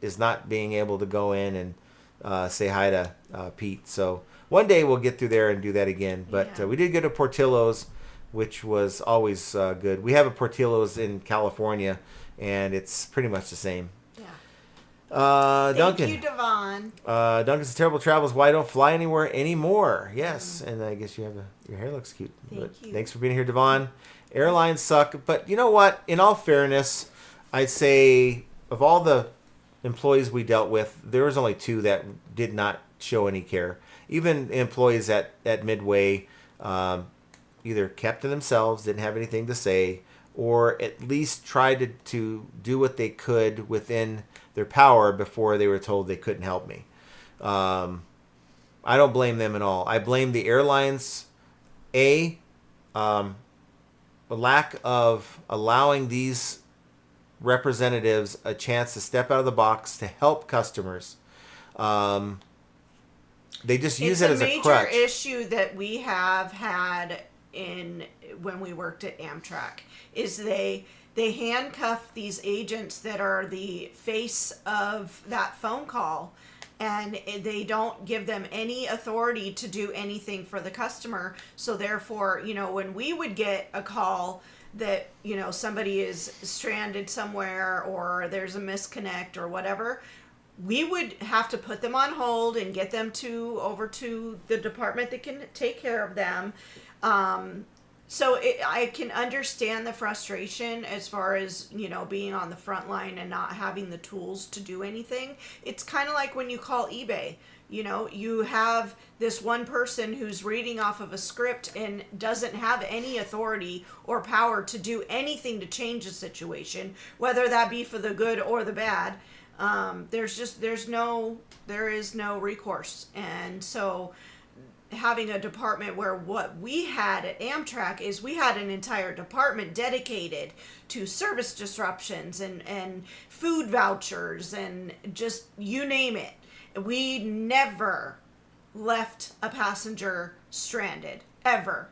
is not being able to go in and say hi to Pete. So one day we'll get through there and do that again. But we did go to Portillo's, which was always good. We have a Portillo's in California, and it's pretty much the same. Duncan. Thank you, Devon. Duncan's terrible travels. Why don't fly anywhere anymore? Yes, and I guess you have your hair looks cute. Thank you. Thanks for being here, Devon. Airlines suck, but you know what? In all fairness, I'd say of all the employees we dealt with, there was only 2 that did not show any care. Even employees at Midway either kept to themselves, didn't have anything to say, or at least tried to do what they could within their power before they were told they couldn't help me. I don't blame them at all. I blame the airlines, a lack of allowing these representatives a chance to step out of the box to help customers. They just use it as a crutch. It's a major issue that we have had when we worked at Amtrak, is they handcuff these agents that are the face of that phone call, and they don't give them any authority to do anything for the customer. So therefore, when we would get a call that, somebody is stranded somewhere or there's a misconnect or whatever, we would have to put them on hold and get them over to the department that can take care of them. I can understand the frustration as far as, being on the front line and not having the tools to do anything. It's kind of like when you call eBay. You have this one person who's reading off of a script and doesn't have any authority or power to do anything to change the situation, whether that be for the good or the bad. There is no recourse. And so having a department where what we had at Amtrak is we had an entire department dedicated to service disruptions and food vouchers and just you name it. We never left a passenger stranded, ever.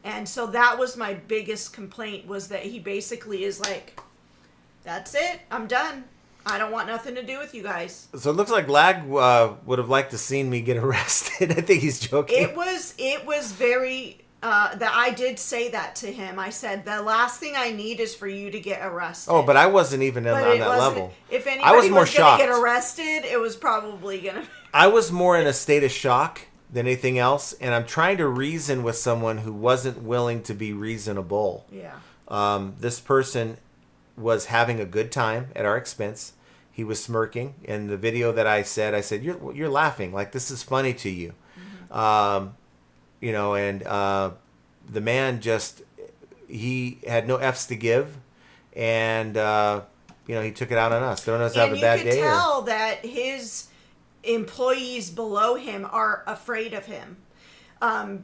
And so that was my biggest complaint, was that he basically is like, that's it, I'm done. I don't want nothing to do with you guys. So it looks like Lag would have liked to seen me get arrested. I think he's joking. It was very, that I did say that to him. I said, the last thing I need is for you to get arrested. Oh, but I wasn't even on that level. If anybody I was more was going shocked. to get arrested, it was probably going to... I was more in a state of shock than anything else, and I'm trying to reason with someone who wasn't willing to be reasonable. Yeah. This person was having a good time at our expense. He was smirking. In the video that I said, you're laughing, like this is funny to you. Mm-hmm. The man he had no F's to give, and he took it out on us, throwing us to have a bad day. And you could tell that his employees below him are afraid of him,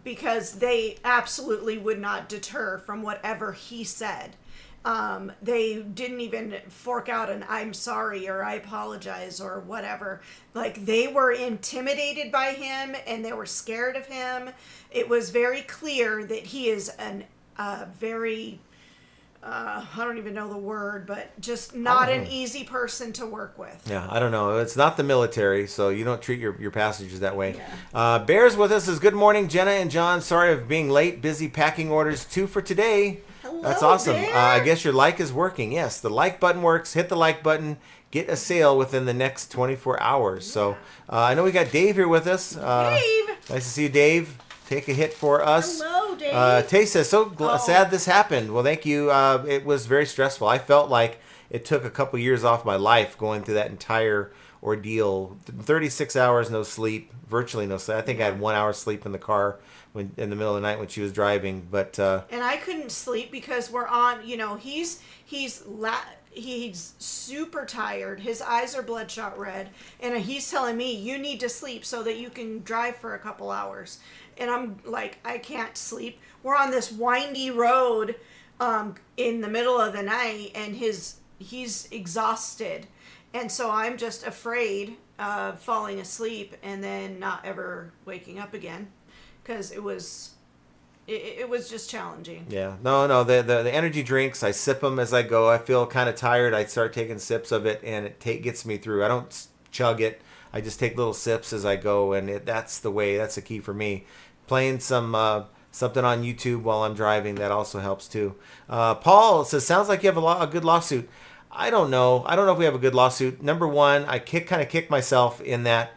because they absolutely would not deter from whatever he said. They didn't even fork out an I'm sorry or I apologize or whatever. Like, they were intimidated by him and they were scared of him. It was very clear that he is very, I don't even know the word, but just not an easy person to work with. Yeah, I don't know. It's not the military, so you don't treat your passengers that way. Yeah. Bears with us is good morning, Jenna and John. Sorry of being late. Busy packing orders 2 for today. Hello, that's awesome. Bear. I guess your like is working. Yes, the like button works. Hit the like button. Get a sale within the next 24 hours. Yeah. So I know we got Dave here with us. Dave. Nice to see you, Dave. Take a hit for us. Hello, Dave. Tay says, sad this happened. Well, thank you. It was very stressful. I felt like it took a couple years off my life going through that entire ordeal. 36 hours, no sleep, virtually no sleep. I think I had 1 hour sleep in the car in the middle of the night when she was driving. But and I couldn't sleep because we're on, he's super tired. His eyes are bloodshot red. And he's telling me, you need to sleep so that you can drive for a couple hours. And I'm like, I can't sleep. We're on this windy road in the middle of the night, and he's exhausted. And so I'm just afraid of falling asleep and then not ever waking up again, because it was just challenging. Yeah. No. The energy drinks, I sip them as I go. I feel kind of tired. I start taking sips of it, and it gets me through. I don't chug it. I just take little sips as I go, and that's the way. That's the key for me. Playing something on YouTube while I'm driving, that also helps too. Paul says, sounds like you have a good lawsuit. I don't know if we have a good lawsuit. Number one, I kind of kicked myself in that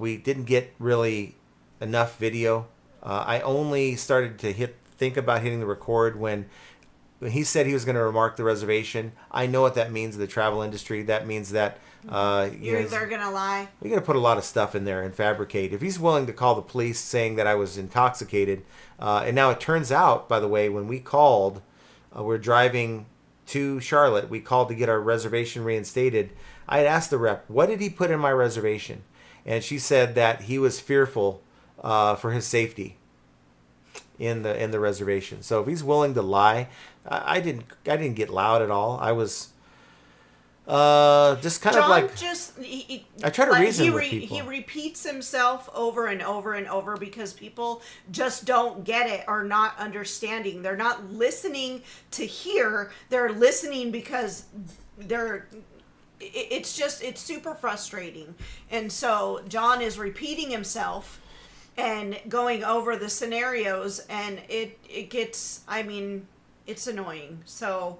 we didn't get really enough video. I only started to think about hitting the record when he said he was going to remark the reservation. I know what that means in the travel industry. That means that they're going to lie. You're going to put a lot of stuff in there and fabricate. If he's willing to call the police saying that I was intoxicated, and now it turns out, by the way, when we called, we're driving to Charlotte. We called to get our reservation reinstated. I had asked the rep, what did he put in my reservation? And she said that he was fearful for his safety in the reservation. So if he's willing to lie, I didn't get loud at all. I was just kind John of like I try to reason with people. He repeats himself over and over and over because people just don't get it, or not understanding. They're not listening to hear. They're listening because it's super frustrating. And so John is repeating himself and going over the scenarios, and it gets, I mean, it's annoying. So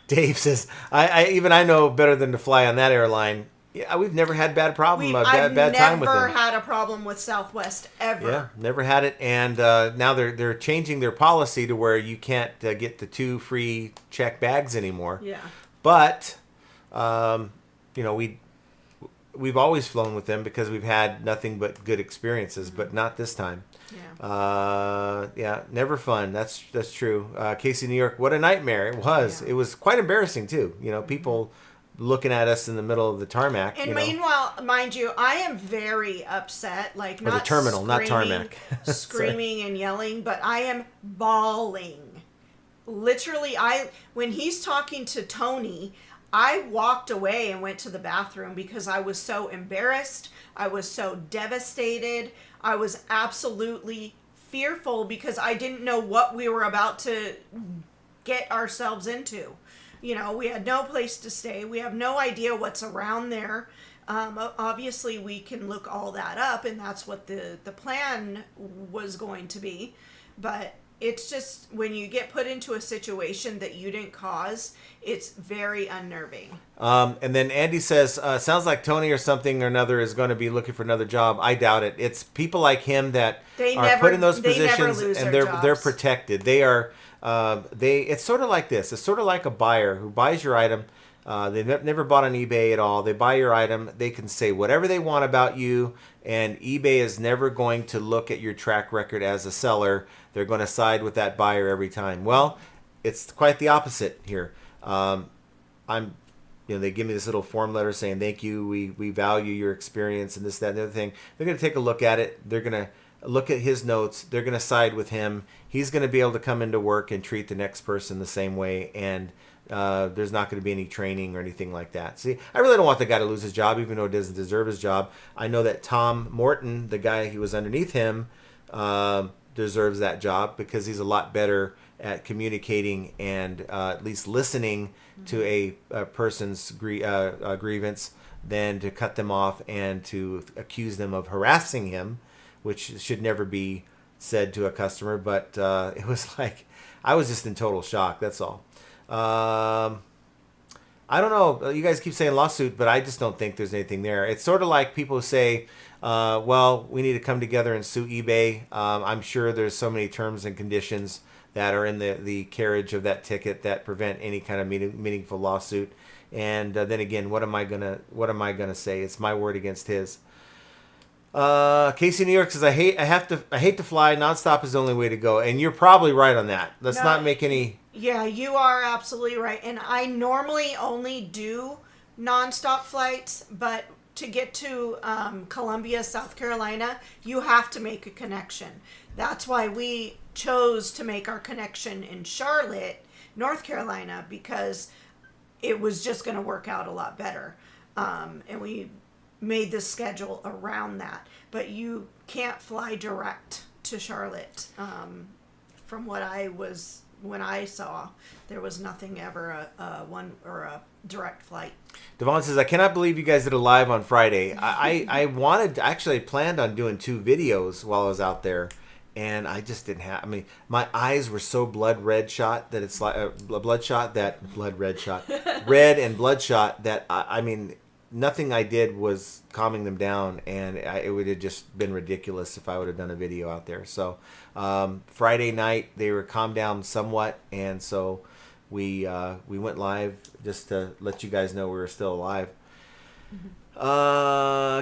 Dave says, I know better than to fly on that airline. Yeah, we've never had bad problem, I've bad time with never them. had a problem with Southwest ever. Yeah, never had it, and now they're changing their policy to where you can't get the 2 free check bags anymore. Yeah. But we've always flown with them because we've had nothing but good experiences, but not this time. Yeah. Never fun. That's true. Casey, New York, what a nightmare it was. Yeah. It was quite embarrassing too. People looking at us in the middle of the tarmac. And meanwhile, mind you, I am very upset. Like, or not the terminal, not tarmac. screaming and yelling, but I am bawling. Literally, when he's talking to Tony, I walked away and went to the bathroom because I was so embarrassed. I was so devastated. I was absolutely fearful because I didn't know what we were about to get ourselves into. We had no place to stay. We have no idea what's around there. Obviously, we can look all that up, and that's what the plan was going to be. But it's just, when you get put into a situation that you didn't cause, it's very unnerving. And then Andy says, sounds like Tony or something or another is going to be looking for another job. I doubt it. It's people like him that are put in those positions, and they're protected. They are. It's sort of like this. It's sort of like a buyer who buys your item. They've never bought on eBay at all. They buy your item. They can say whatever they want about you, and eBay is never going to look at your track record as a seller. They're going to side with that buyer every time. Well, it's quite the opposite here. They give me this little form letter saying thank you. We value your experience and this, that, and the other thing. They're going to take a look at it. They're going to look at his notes. They're going to side with him. He's going to be able to come into work and treat the next person the same way, and there's not going to be any training or anything like that. See, I really don't want the guy to lose his job, even though he doesn't deserve his job. I know that Tom Morton, the guy who was underneath him, deserves that job because he's a lot better at communicating and at least listening to a person's grievance than to cut them off and to accuse them of harassing him, which should never be said to a customer. But it was like, I was just in total shock. That's all. I don't know. You guys keep saying lawsuit, but I just don't think there's anything there. It's sort of like people say, well, we need to come together and sue eBay. I'm sure there's so many terms and conditions that are in the carriage of that ticket that prevent any kind of meaningful lawsuit. And then again, what am I gonna say? It's my word against his. Casey, New York says, I hate to fly. Nonstop is the only way to go, and you're probably right on that. Let's not make any. Yeah, you are absolutely right. And I normally only do nonstop flights, but to get to Columbia, South Carolina, you have to make a connection. That's why we chose to make our connection in Charlotte, North Carolina, because it was just going to work out a lot better. And we made the schedule around that. But you can't fly direct to Charlotte. From what when I saw, there was nothing ever a direct flight. Devon says, I cannot believe you guys did a live on Friday. I planned on doing 2 videos while I was out there, and I just didn't have. I mean, my eyes were so red and bloodshot that I mean, nothing I did was calming them down, and it would have just been ridiculous if I would have done a video out there. So Friday night they were calmed down somewhat, and so we went live just to let you guys know we were still alive.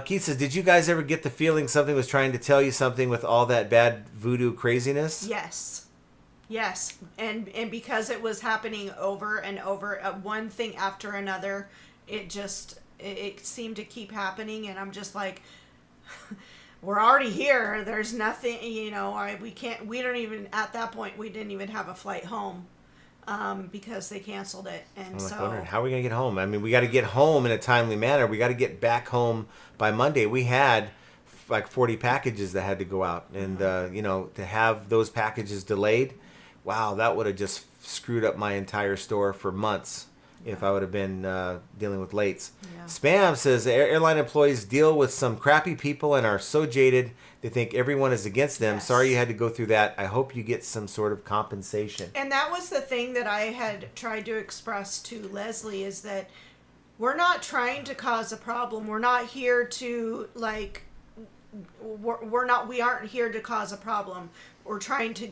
Keith says, did you guys ever get the feeling something was trying to tell you something with all that bad voodoo craziness? Yes, and because it was happening over and over, one thing after another, it seemed to keep happening, and I'm just like, we're already here. There's nothing, we don't even, at that point, we didn't even have a flight home, because they canceled it. And I'm so wondering, how are we going to get home? I mean, we got to get home in a timely manner. We got to get back home by Monday. We had like 40 packages that had to go out, and, to have those packages delayed, wow, that would have just screwed up my entire store for months. if I would have been dealing with lates. Yeah. Spam says airline employees deal with some crappy people and are so jaded they think everyone is against them. Yes. Sorry you had to go through that. I hope you get some sort of compensation. And that was the thing that I had tried to express to Leslie, is that we're not trying to cause a problem. We're not here to we aren't here to cause a problem. We're trying to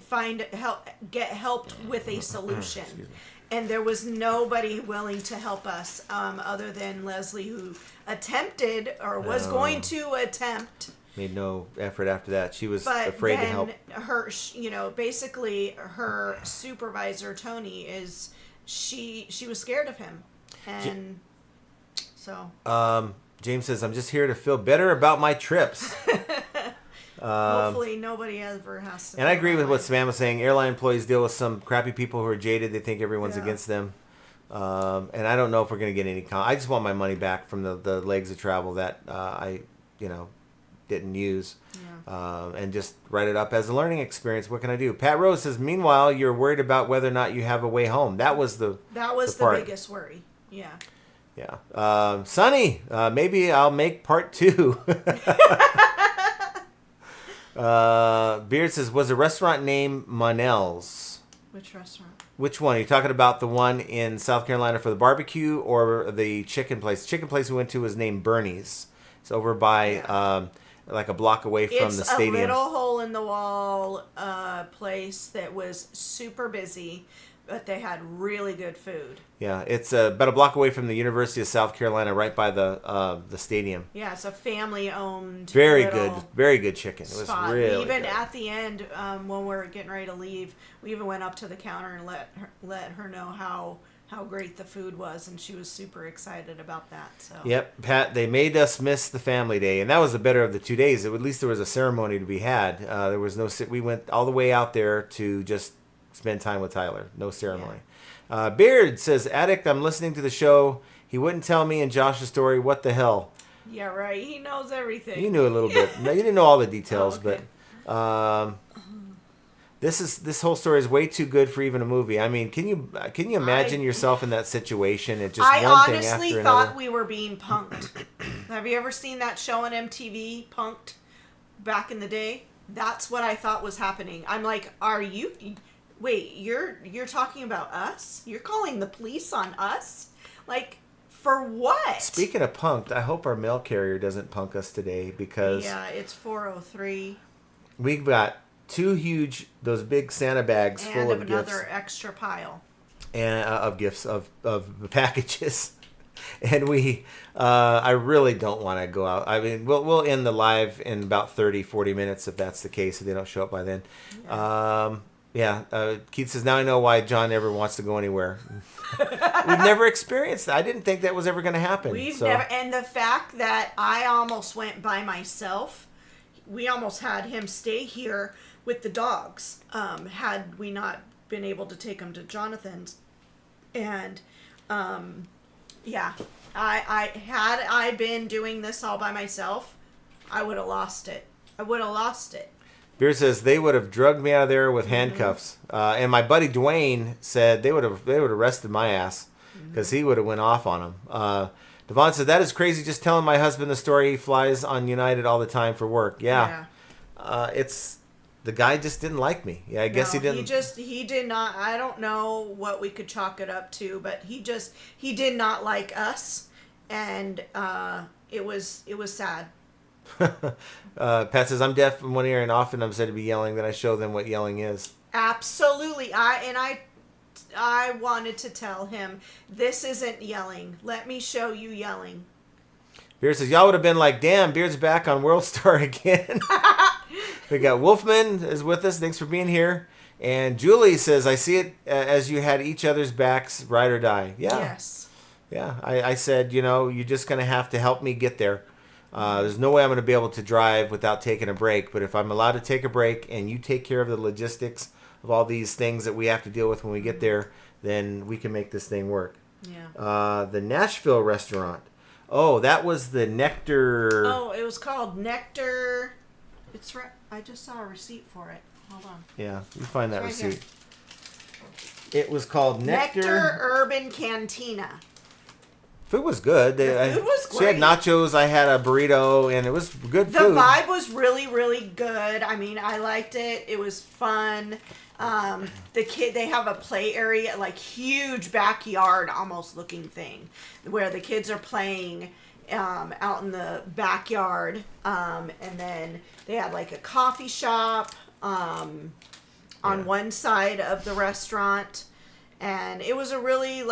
get helped with a solution. And there was nobody willing to help us other than Leslie, who attempted or was going to attempt. Made no effort after that. She was But afraid to then help. her, basically her supervisor, Tony, she was scared of him. And so. James says, I'm just here to feel better about my trips. Hopefully nobody ever has to. And I agree with what Sam was saying. Airline employees deal with some crappy people who are jaded. They think everyone's against them. And I don't know if we're going to get any... I just want my money back from the legs of travel that I didn't use. Yeah. And just write it up as a learning experience. What can I do? Pat Rose says, meanwhile, you're worried about whether or not you have a way home. That was the biggest worry. Yeah. Yeah. Sonny, maybe I'll make part 2. Beard says, was a restaurant named Monell's? Which restaurant? Which one? Are you talking about the one in South Carolina for the barbecue or the chicken place? The chicken place we went to was named Bernie's. It's over by like a block away from the stadium. It's a little hole-in-the-wall place that was super busy, but they had really good food. Yeah, it's about a block away from the University of South Carolina, right by the stadium. Yeah, it's a family-owned. Very good chicken. It was spot. really even good. At the end, when we were getting ready to leave, we even went up to the counter and let her know how great the food was, and she was super excited about that. So. Yep, Pat, they made us miss the family day, and that was the better of the 2 days. At least there was a ceremony to be had. There was no. We went all the way out there to just spend time with Tyler. No ceremony. Yeah. Beard says, Addict, I'm listening to the show. He wouldn't tell me in Josh's story. What the hell? Yeah, right. He knows everything. You knew a little bit. No, you didn't know all the details, okay. but this whole story is way too good for even a movie. I mean, can you imagine yourself in that situation? It just I one thing honestly after thought another. we were being punked. Have you ever seen that show on MTV, Punked, back in the day? That's what I thought was happening. I'm like, are you... Wait, you're talking about us? You're calling the police on us? Like, for what? Speaking of punked, I hope our mail carrier doesn't punk us today, because yeah, it's 403. We've got 2 huge, those big Santa bags and full of another gifts. extra pile. And of packages. And I really don't want to go out. I mean, we'll end the live in about 30-40 minutes if that's the case, if they don't show up by then. Yeah. Keith says, now I know why John never wants to go anywhere. We've never experienced that. I didn't think that was ever going to happen. Never, and the fact that I almost went by myself, we almost had him stay here with the dogs, had we not been able to take him to Jonathan's. And, I been doing this all by myself, I would have lost it. Beer says they would have drugged me out of there with handcuffs. And my buddy Dwayne said they would have arrested my ass because he would have went off on him. Devon said, that is crazy. Just telling my husband the story. He flies on United all the time for work. Yeah. It's the guy just didn't like me. Yeah, I guess he didn't. He did not. I don't know what we could chalk it up to, but he did not like us, and it was sad. Pat says, I'm deaf in one ear and often I'm said to be yelling. Then I show them what yelling is. Absolutely. I wanted to tell him, this isn't yelling. Let me show you yelling. Beard says, y'all would have been like, damn, Beard's back on World Star again. We got Wolfman is with us. Thanks for being here. And Julie says, I see it as you had each other's backs, ride or die. Yeah. Yes. Yeah. I said, you're just going to have to help me get there. There's no way I'm going to be able to drive without taking a break. But if I'm allowed to take a break and you take care of the logistics of all these things that we have to deal with when we get there, then we can make this thing work. Yeah. The Nashville restaurant. Oh, that was the Nectar. Oh, it was called Nectar. I just saw a receipt for it. Hold on. Yeah, you find that It's right receipt. It was called Nectar Urban Cantina. Food was good. The food was She had great. nachos. I had a burrito, and it was good The food. vibe was really, really good. I mean, I liked it. It was fun. They have a play area, like huge backyard almost looking thing, where the kids are playing out in the backyard. And then they had like a coffee shop on one side of the restaurant, and it was a really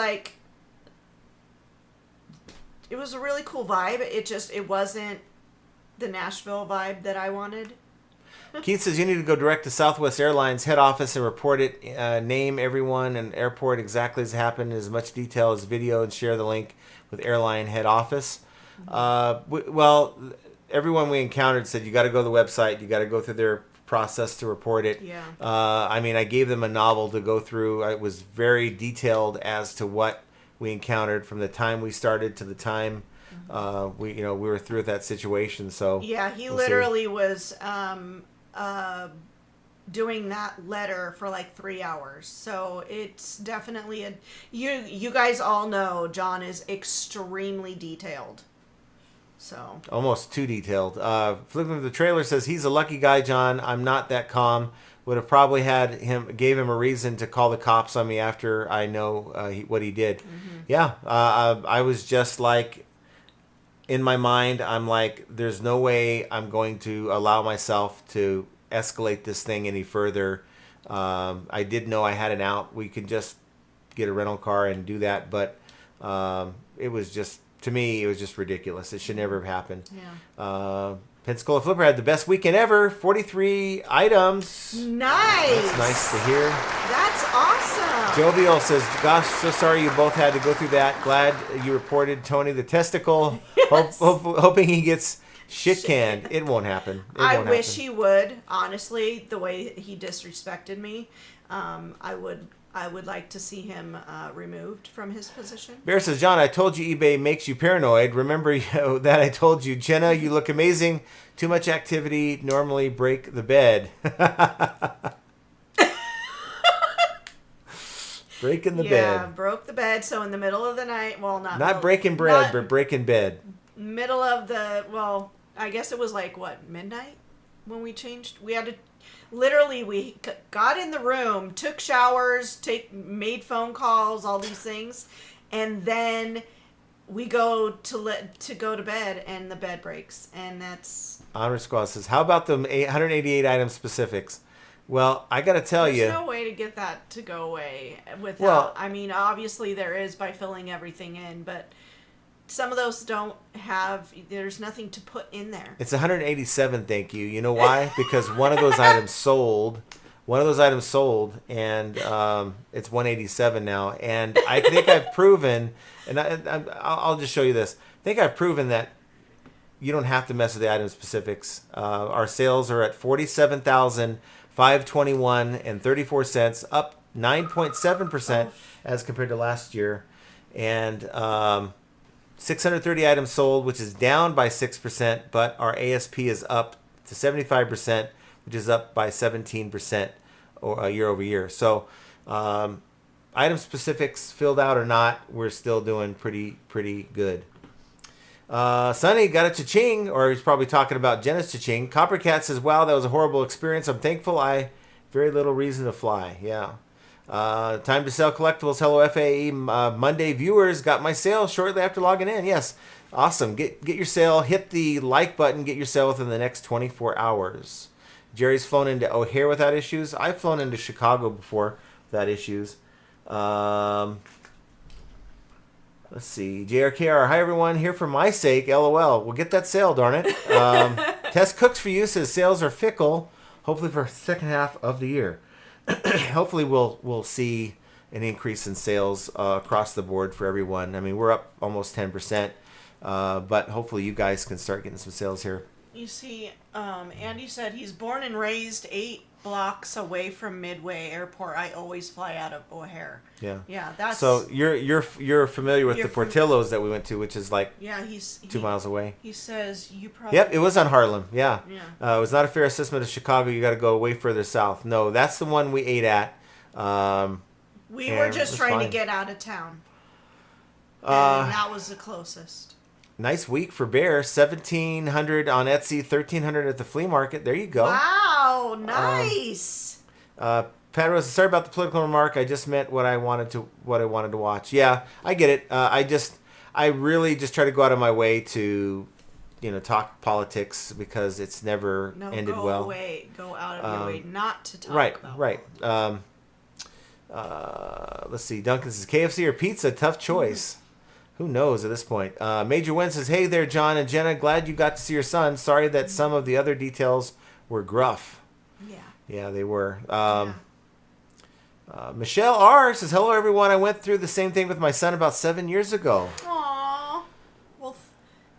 cool vibe. It wasn't the Nashville vibe that I wanted. Keith says you need to go direct to Southwest Airlines head office and report it. Name everyone and airport exactly as happened in as much detail as video, and share the link with airline head office. Well, everyone we encountered said you got to go to the website. You got to go through their process to report it. Yeah. I mean, I gave them a novel to go through. It was very detailed as to what we encountered from the time we started to the time we were through that situation. So Yeah, he we'll literally see. was doing that letter for like 3 hours. So it's definitely you guys all know John is extremely detailed. So Almost too detailed. Flipping the trailer says he's a lucky guy, John. I'm not that calm. Would have probably gave him a reason to call the cops on me after I know what he did. Mm-hmm. Yeah, I was just like, in my mind, I'm like, there's no way I'm going to allow myself to escalate this thing any further. I did know I had an out. We could just get a rental car and do that, but it was just, to me, it was just ridiculous. It should never have happened. yeah. Pensacola Flipper had the best weekend ever. 43 items. Nice. That's nice to hear. That's awesome. Jovial says, gosh, so sorry you both had to go through that. Glad you reported Tony the testicle. Yes. Hoping he gets shit canned. It won't happen. I wish he would. Honestly, the way he disrespected me, I would like to see him removed from his position. Bear says, John, I told you eBay makes you paranoid. Remember that I told you, Jenna, you look amazing. Too much activity normally break the bed. Breaking the bed. Yeah, broke the bed. So in the middle of the night, well, Not breaking bread, but breaking bed. Middle of I guess it was like what, midnight when we changed. We had to literally we got in the room, took showers, made phone calls, all these things, and then we go to go to bed, and the bed breaks, and that's. Honor Squad says, how about the 188 item specifics? Well, I got to tell you. There's no way to get that to go away without. I mean, obviously there is by filling everything in, but some of those don't have. There's nothing to put in there. It's 187. Thank you. You know why? Because one of those items sold. And it's 187 now. And I think I've proven, and I'll just show you this. I think I've proven that you don't have to mess with the item specifics. Our sales are at 47,521 and 34 cents, up 9.7% as compared to last year, and 630 items sold, which is down by 6%, but our ASP is up to 75%, which is up by 17% year over year. So item specifics filled out or not, we're still doing pretty good. Sonny got a cha-ching, or he's probably talking about Jenna's cha-ching. Coppercat says, wow, that was a horrible experience. I'm thankful I very little reason to fly. Yeah. Time to sell collectibles. Hello, FAE Monday viewers. Got my sale shortly after logging in. Yes. Awesome. Get your sale. Hit the like button. Get your sale within the next 24 hours. Jerry's flown into O'Hare without issues. I've flown into Chicago before without issues. Let's see. JRKR. Hi, everyone. Here for my sake. LOL. We'll get that sale, darn it. Tess Cooks for you says sales are fickle. Hopefully for the second half of the year. Hopefully we'll see an increase in sales across the board for everyone. I mean, we're up almost 10%, but hopefully you guys can start getting some sales here. You see, Andy said he's born and raised 8 blocks away from Midway Airport. I always fly out of O'Hare. Yeah. Yeah, that's. So you're familiar with the Portillo's that we went to, which is like 2 miles away. He says you probably. Yep, it was on Harlem. Yeah. Yeah. It was not a fair assessment of Chicago. You got to go way further south. No, that's the one we ate at. We And were it just was trying fine. to get out of town. And that was the closest. Nice week for bear. 1,700 on Etsy, 1,300 at the flea market. There you go. Wow, nice. Pat Rose, sorry about the political remark. I just meant what I wanted to watch. Yeah, I get it. I really just try to go out of my way to, talk politics because it's never ended go well. away. Go out of your way not to talk about Right. Let's see. Duncan says KFC or pizza. Tough choice. Who knows at this point? Major Wen says, hey there, John and Jenna. Glad you got to see your son. Sorry that some of the other details were gruff. Yeah, they were. Michelle R. says, hello, everyone. I went through the same thing with my son about 7 years ago. Aww. Well,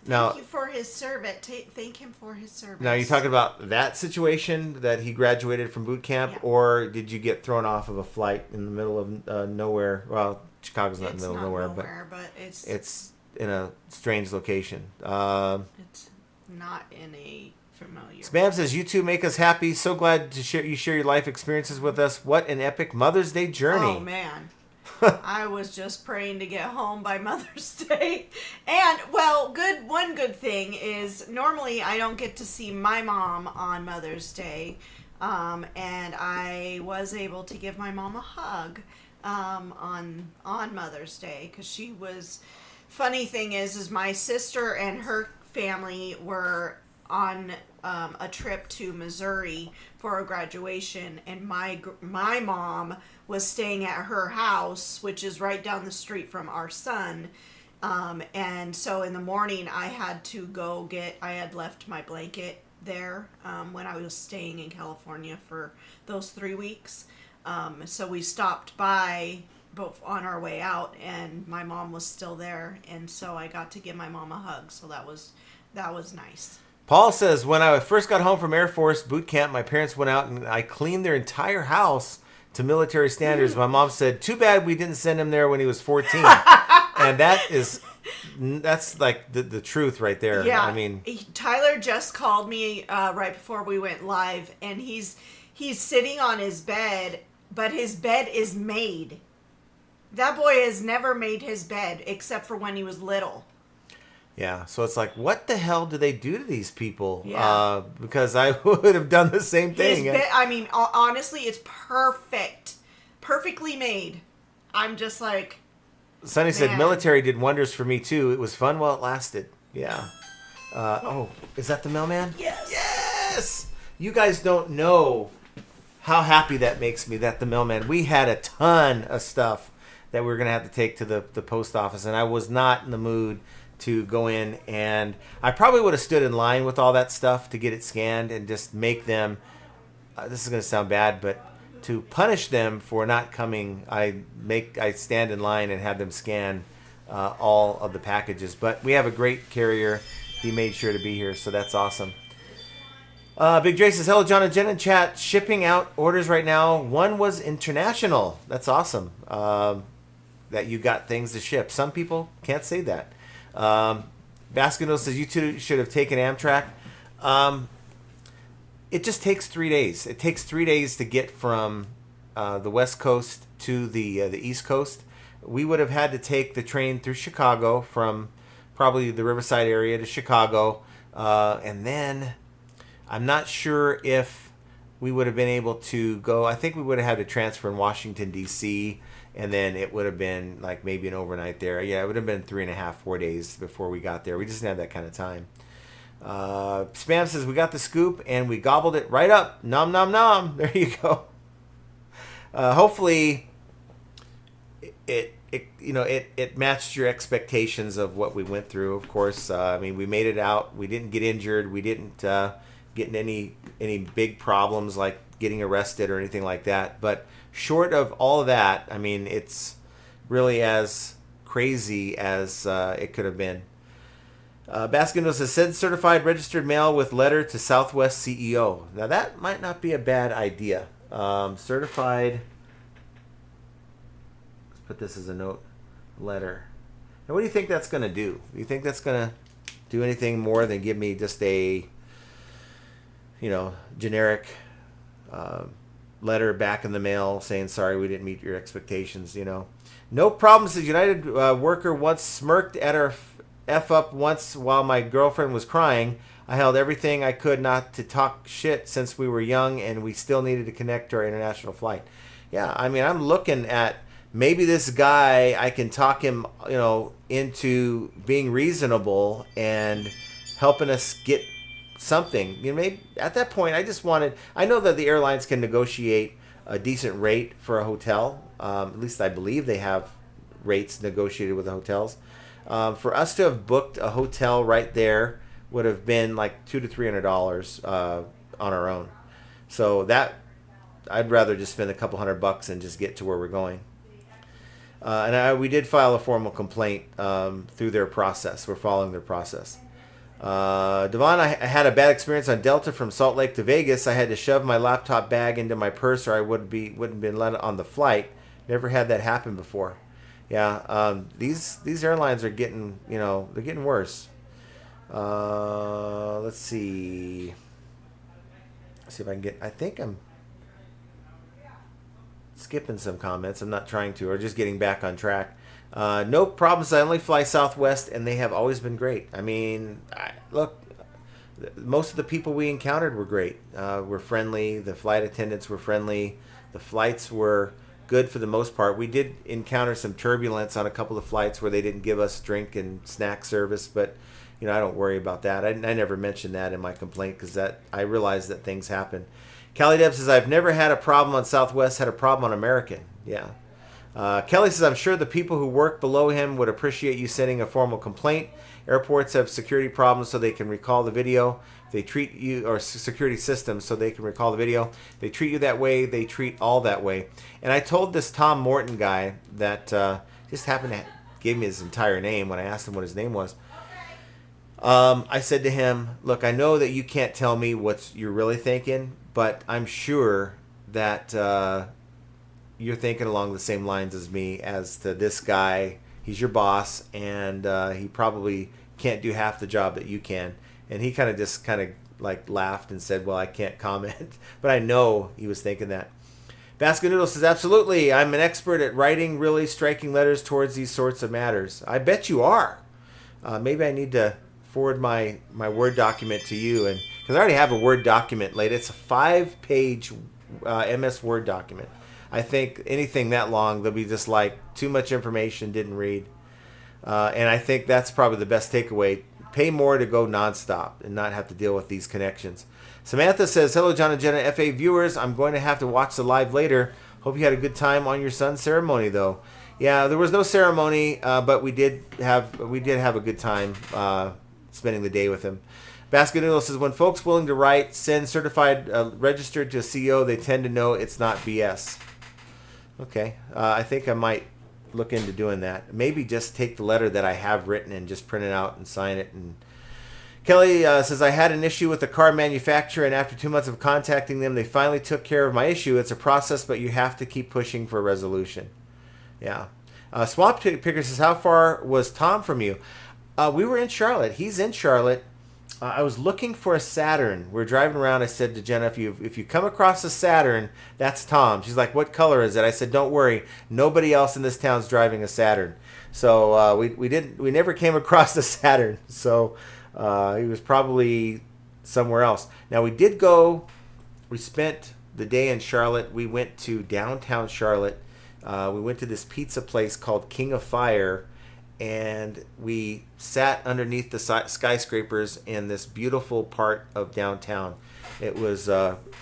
thank you for his service. Thank him for his service. Now, are you talking about that situation that he graduated from boot camp, or did you get thrown off of a flight in the middle of nowhere? Well, Chicago's not in the middle of nowhere, but it's in a strange location. It's not in a familiar. Spam says, you two make us happy. So glad to share your life experiences with us. What an epic Mother's Day journey. Oh, man. I was just praying to get home by Mother's Day. And, well, one good thing is normally I don't get to see my mom on Mother's Day. And I was able to give my mom a hug on Mother's Day because she was... Funny thing is my sister and her family were on a trip to Missouri for a graduation, and my mom was staying at her house, which is right down the street from our son. And so in the morning I had to I had left my blanket there when I was staying in California for those 3 weeks. So we stopped by both on our way out, and my mom was still there, and so I got to give my mom a hug. So that was nice. Paul says, when I first got home from Air Force boot camp, my parents went out and I cleaned their entire house to military standards. My mom said, too bad we didn't send him there when he was 14. And that's like the truth right there. Yeah. I mean, Tyler just called me right before we went live, and he's sitting on his bed, but his bed is made. That boy has never made his bed except for when he was little. yeah. So it's like, what the hell do they do to these people? Yeah. Because I would have done the same thing. His bed, I mean, honestly, it's perfectly made. I'm just like... Sonny said, Man. military did wonders for me too. It was fun while it lasted. Yeah. Is that the mailman? Yes. Yes! You guys don't know how happy that makes me, that the mailman. We had a ton of stuff that we were going to have to take to the post office, and I was not in the mood to go in, and I probably would have stood in line with all that stuff to get it scanned and just make them, this is going to sound bad, but to punish them for not coming, I stand in line and have them scan all of the packages. But we have a great carrier. He made sure to be here, so that's awesome. Big Dre says, hello, John and Jen in chat. Shipping out orders right now. One was international. That's awesome that you got things to ship. Some people can't say that. Baskino says, you two should have taken Amtrak. It just takes 3 days. It takes 3 days to get from the West Coast to the East Coast. We would have had to take the train through Chicago from probably the Riverside area to Chicago. And then I'm not sure if we would have been able to go. I think we would have had to transfer in Washington, D.C., and then it would have been like maybe an overnight there. Yeah, it would have been 3.5, 4 days before we got there. We just didn't have that kind of time. Spam says, we got the scoop and we gobbled it right up. Nom, nom, nom. There you go. Hopefully it matched your expectations of what we went through. Of course, I mean, we made it out. We didn't get injured. We didn't get in any big problems like getting arrested or anything like that. But short of all of that, I mean, it's really as crazy as it could have been. Baskin said certified registered mail with letter to Southwest CEO. Now that might not be a bad idea. Certified. Let's put this as a note. Letter. Now, what do you think that's going to do? Do you think that's going to do anything more than give me just a, generic letter back in the mail saying, sorry, we didn't meet your expectations, No problem, says United worker once smirked at our F up once while my girlfriend was crying. I held everything I could not to talk shit since we were young and we still needed to connect to our international flight. Yeah, I mean, I'm looking at maybe this guy, I can talk him, into being reasonable and helping us get something. Maybe at that point, I know that the airlines can negotiate a decent rate for a hotel. At least I believe they have rates negotiated with the hotels. For us to have booked a hotel right there would have been like $200 to $300 on our own. So that I'd rather just spend a couple $100 and just get to where we're going. We did file a formal complaint through their process. We're following their process. Devon, I had a bad experience on Delta from Salt Lake to Vegas. I had to shove my laptop bag into my purse or I wouldn't been let on the flight. Never had that happen before. Yeah, these airlines are getting, they're getting worse. Let's see. See if I can get. I think I'm skipping some comments. I'm not trying to, or just getting back on track. No problems. I only fly Southwest, and they have always been great. I mean, look, most of the people we encountered were great. Were friendly. The flight attendants were friendly. The flights were good for the most part. We did encounter some turbulence on a couple of flights where they didn't give us drink and snack service, but I don't worry about that. I never mentioned that in my complaint because I realize that things happen. Callie Deb says, I've never had a problem on Southwest, had a problem on American. Yeah. Kelly says, I'm sure the people who work below him would appreciate you sending a formal complaint. Airports have security problems so they can recall the video. They treat you, or security systems so they can recall the video. They treat you that way. They treat all that way. And I told this Tom Morton guy that just happened to give me his entire name when I asked him what his name was. I said to him, look, I know that you can't tell me what you're really thinking, but I'm sure that you're thinking along the same lines as me as to this guy. He's your boss, and he probably can't do half the job that you can. And he kind of like laughed and said, well, I can't comment. But I know he was thinking that. Basket Noodle says, absolutely. I'm an expert at writing really striking letters towards these sorts of matters. I bet you are. Maybe I need to forward my Word document to you, and because I already have a Word document laid. It's a 5-page MS Word document. I think anything that long, they'll be just like too much information, didn't read. And I think that's probably the best takeaway. Pay more to go nonstop and not have to deal with these connections. Samantha says, hello, John and Jenna FA viewers. I'm going to have to watch the live later. Hope you had a good time on your son's ceremony, though. Yeah, there was no ceremony, but we did have a good time spending the day with him. Basket Noodle says, when folks willing to write, send certified registered to a CEO, they tend to know it's not BS. Okay, I think I might look into doing that. Maybe just take the letter that I have written and just print it out and sign it. And Kelly says, I had an issue with the car manufacturer, and after 2 months of contacting them, they finally took care of my issue. It's a process, but you have to keep pushing for a resolution. Yeah. Swamp Picker says, how far was Tom from you? We were in Charlotte. He's in Charlotte. I was looking for a Saturn. We're driving around. I said to Jenna, if you come across a Saturn, that's Tom. She's like, what color is it? I said, don't worry. Nobody else in this town's driving a Saturn. So we never came across a Saturn. So he was probably somewhere else. Now we spent the day in Charlotte. We went to downtown Charlotte. We went to this pizza place called King of Fire. And we sat underneath the skyscrapers in this beautiful part of downtown. It was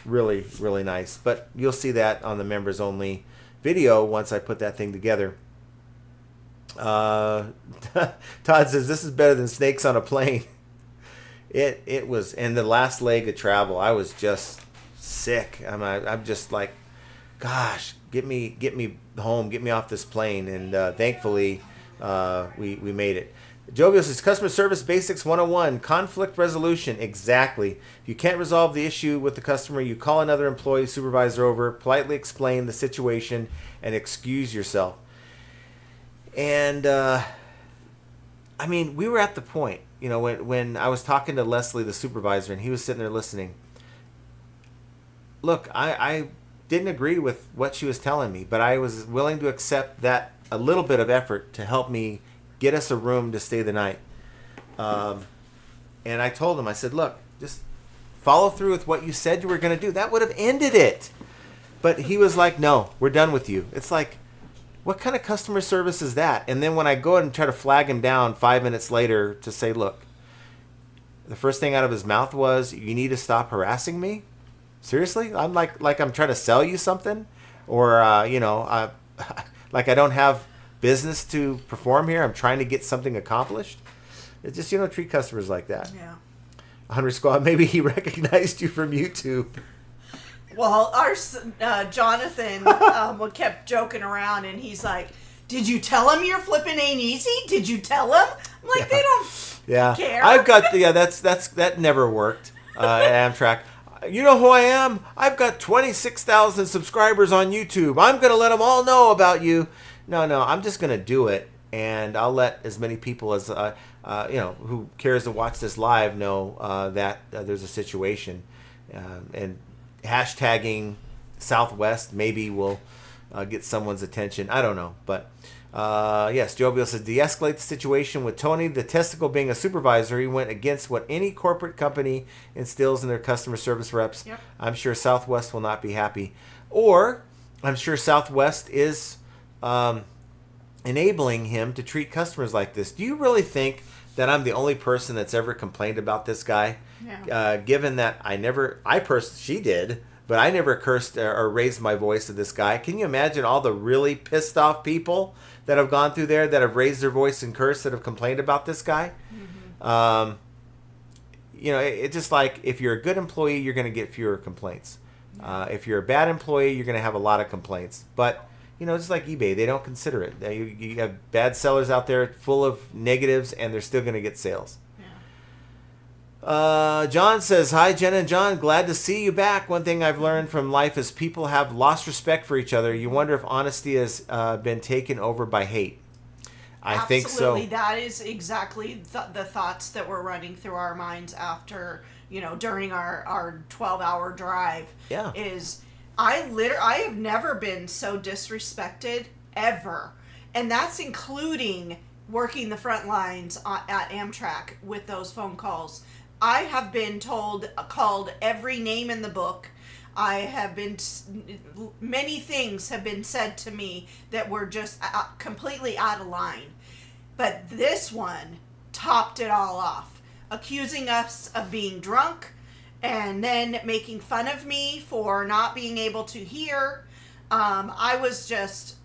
really, really nice. But you'll see that on the members only video once I put that thing together. Todd says, this is better than snakes on a plane. It was, and the last leg of travel, I was just sick. I'm just like, gosh, get me home, get me off this plane. And thankfully, we made it. Jovial says, customer service basics 101, conflict resolution. Exactly. If you can't resolve the issue with the customer, you call another employee, supervisor over, politely explain the situation, and excuse yourself. And we were at the point, when I was talking to Leslie, the supervisor, and he was sitting there listening. Look, I didn't agree with what she was telling me, but I was willing to accept that a little bit of effort to help me get us a room to stay the night. And I told him, I said, look, just follow through with what you said you were going to do. That would have ended it. But he was like, no, we're done with you. It's like, what kind of customer service is that? And then when I go and try to flag him down 5 minutes later to say, look, the first thing out of his mouth was, you need to stop harassing me? Seriously? I'm like I'm trying to sell you something? Or, like I don't have business to perform here. I'm trying to get something accomplished. It's just, treat customers like that. Yeah. Henry Squad, maybe he recognized you from YouTube. Well, our Jonathan kept joking around, and he's like, did you tell him you're flipping ain't easy? Did you tell him? I'm like, they don't care. I've got, that never worked at Amtrak. You know who I am? I've got 26,000 subscribers on YouTube. I'm going to let them all know about you. No, I'm just going to do it, and I'll let as many people as, who cares to watch this live know that there's a situation. And hashtagging Southwest maybe will get someone's attention. I don't know. But, yes, Jovial says, de-escalate the situation with Tony, the testicle being a supervisor. He went against what any corporate company instills in their customer service reps. Yep. I'm sure Southwest will not be happy. Or I'm sure Southwest is enabling him to treat customers like this. Do you really think that I'm the only person that's ever complained about this guy? Yeah. Given that she did, but I never cursed or raised my voice to this guy. Can you imagine all the really pissed off people that have gone through there that have raised their voice and cursed that have complained about this guy? Mm-hmm. It's just like, if you're a good employee, you're going to get fewer complaints. If you're a bad employee, you're going to have a lot of complaints. But just like eBay, they don't consider it. You have bad sellers out there full of negatives, and they're still going to get sales. Yeah. John says, hi, Jenna and John. Glad to see you back. One thing I've learned from life is people have lost respect for each other. You wonder if honesty has been taken over by hate. I think so. Absolutely. That is exactly the thoughts that were running through our minds after, during our 12-hour drive. Yeah. I have never been so disrespected ever. And that's including working the front lines at Amtrak with those phone calls. I have been called every name in the book. Many things have been said to me that were just completely out of line. But this one topped it all off, accusing us of being drunk, and then making fun of me for not being able to hear. I was just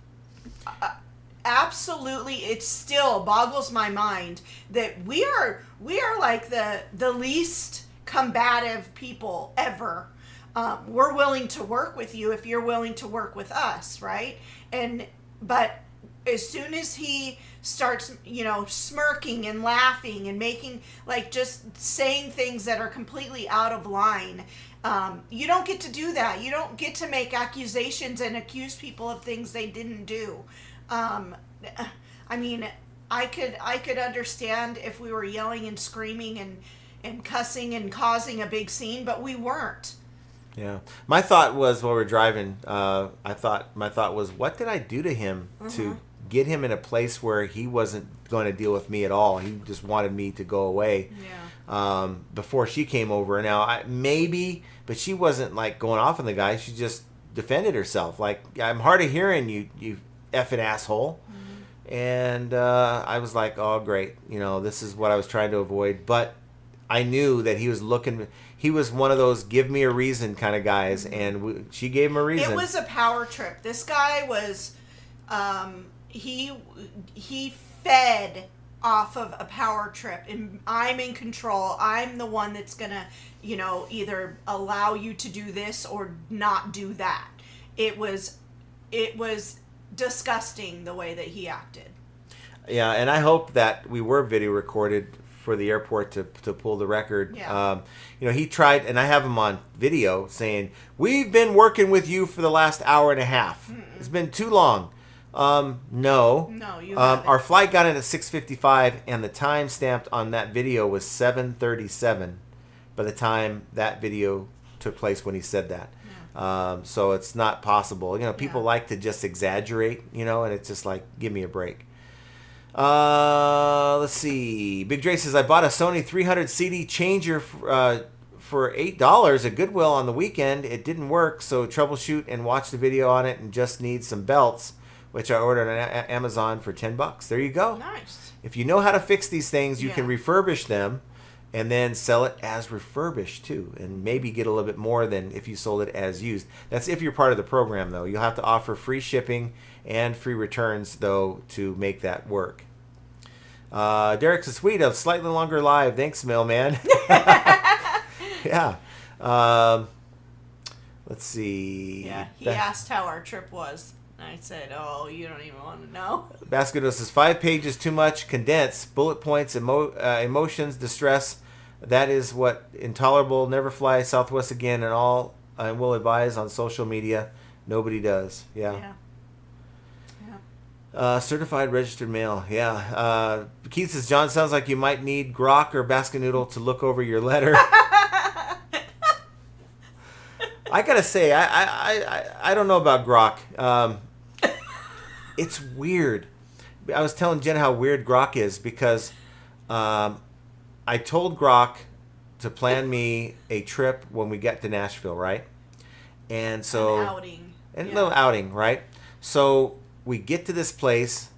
absolutely, it still boggles my mind that we are like the least combative people ever. We're willing to work with you if you're willing to work with us, right? But as soon as he starts, smirking and laughing and making, just saying things that are completely out of line, you don't get to do that. You don't get to make accusations and accuse people of things they didn't do. I mean, I could understand if we were yelling and screaming and cussing and causing a big scene, but we weren't. Yeah. My thought was, while we're driving, my thought was, what did I do to him to get him in a place where he wasn't going to deal with me at all? He just wanted me to go away. Yeah. Before she came over. Now, but she wasn't going off on the guy. She just defended herself. I'm hard of hearing, you effing asshole. Mm-hmm. And I was like, oh, great. This is what I was trying to avoid. But I knew that he was looking. He was one of those give me a reason kind of guys, and she gave him a reason. It was a power trip. This guy was, he fed off of a power trip, and I'm in control. I'm the one that's gonna, either allow you to do this or not do that. It was disgusting the way that he acted. Yeah, and I hope that we were video recorded for the airport to pull the record. Yeah. He tried, and I have him on video saying, we've been working with you for the last hour and a half. Mm-mm. It's been too long. No, you haven't. Our flight got in at 6:55, and the time stamped on that video was 7:37 by the time that video took place when he said that. Yeah. So it's not possible. People like to just exaggerate, and it's just like, give me a break. Let's see. Big Dre says, I bought a Sony 300 CD changer for $8 at Goodwill on the weekend. It didn't work, so troubleshoot and watch the video on it and just need some belts, which I ordered on Amazon for $10. There you go. Nice. If you know how to fix these things, you can refurbish them and then sell it as refurbished too, and maybe get a little bit more than if you sold it as used. That's if you're part of the program, though. You'll have to offer free shipping and free returns, though, to make that work. Derek says, sweet, a slightly longer live. Thanks, mailman. Yeah. Let's see. Yeah, he asked how our trip was. I said, oh, you don't even want to know. Basket says, 5 pages too much, condense, bullet points, emotions, distress. That is what intolerable, never fly Southwest again, and all I will advise on social media. Nobody does. Yeah. Certified registered mail. Yeah. Keith says, John, sounds like you might need Grok or Basket Noodle to look over your letter. I gotta say, I don't know about Grok. It's weird. I was telling Jen how weird Grok is because I told Grok to plan me a trip when we get to Nashville, right? And so An outing. A little outing, right? So we get to this place,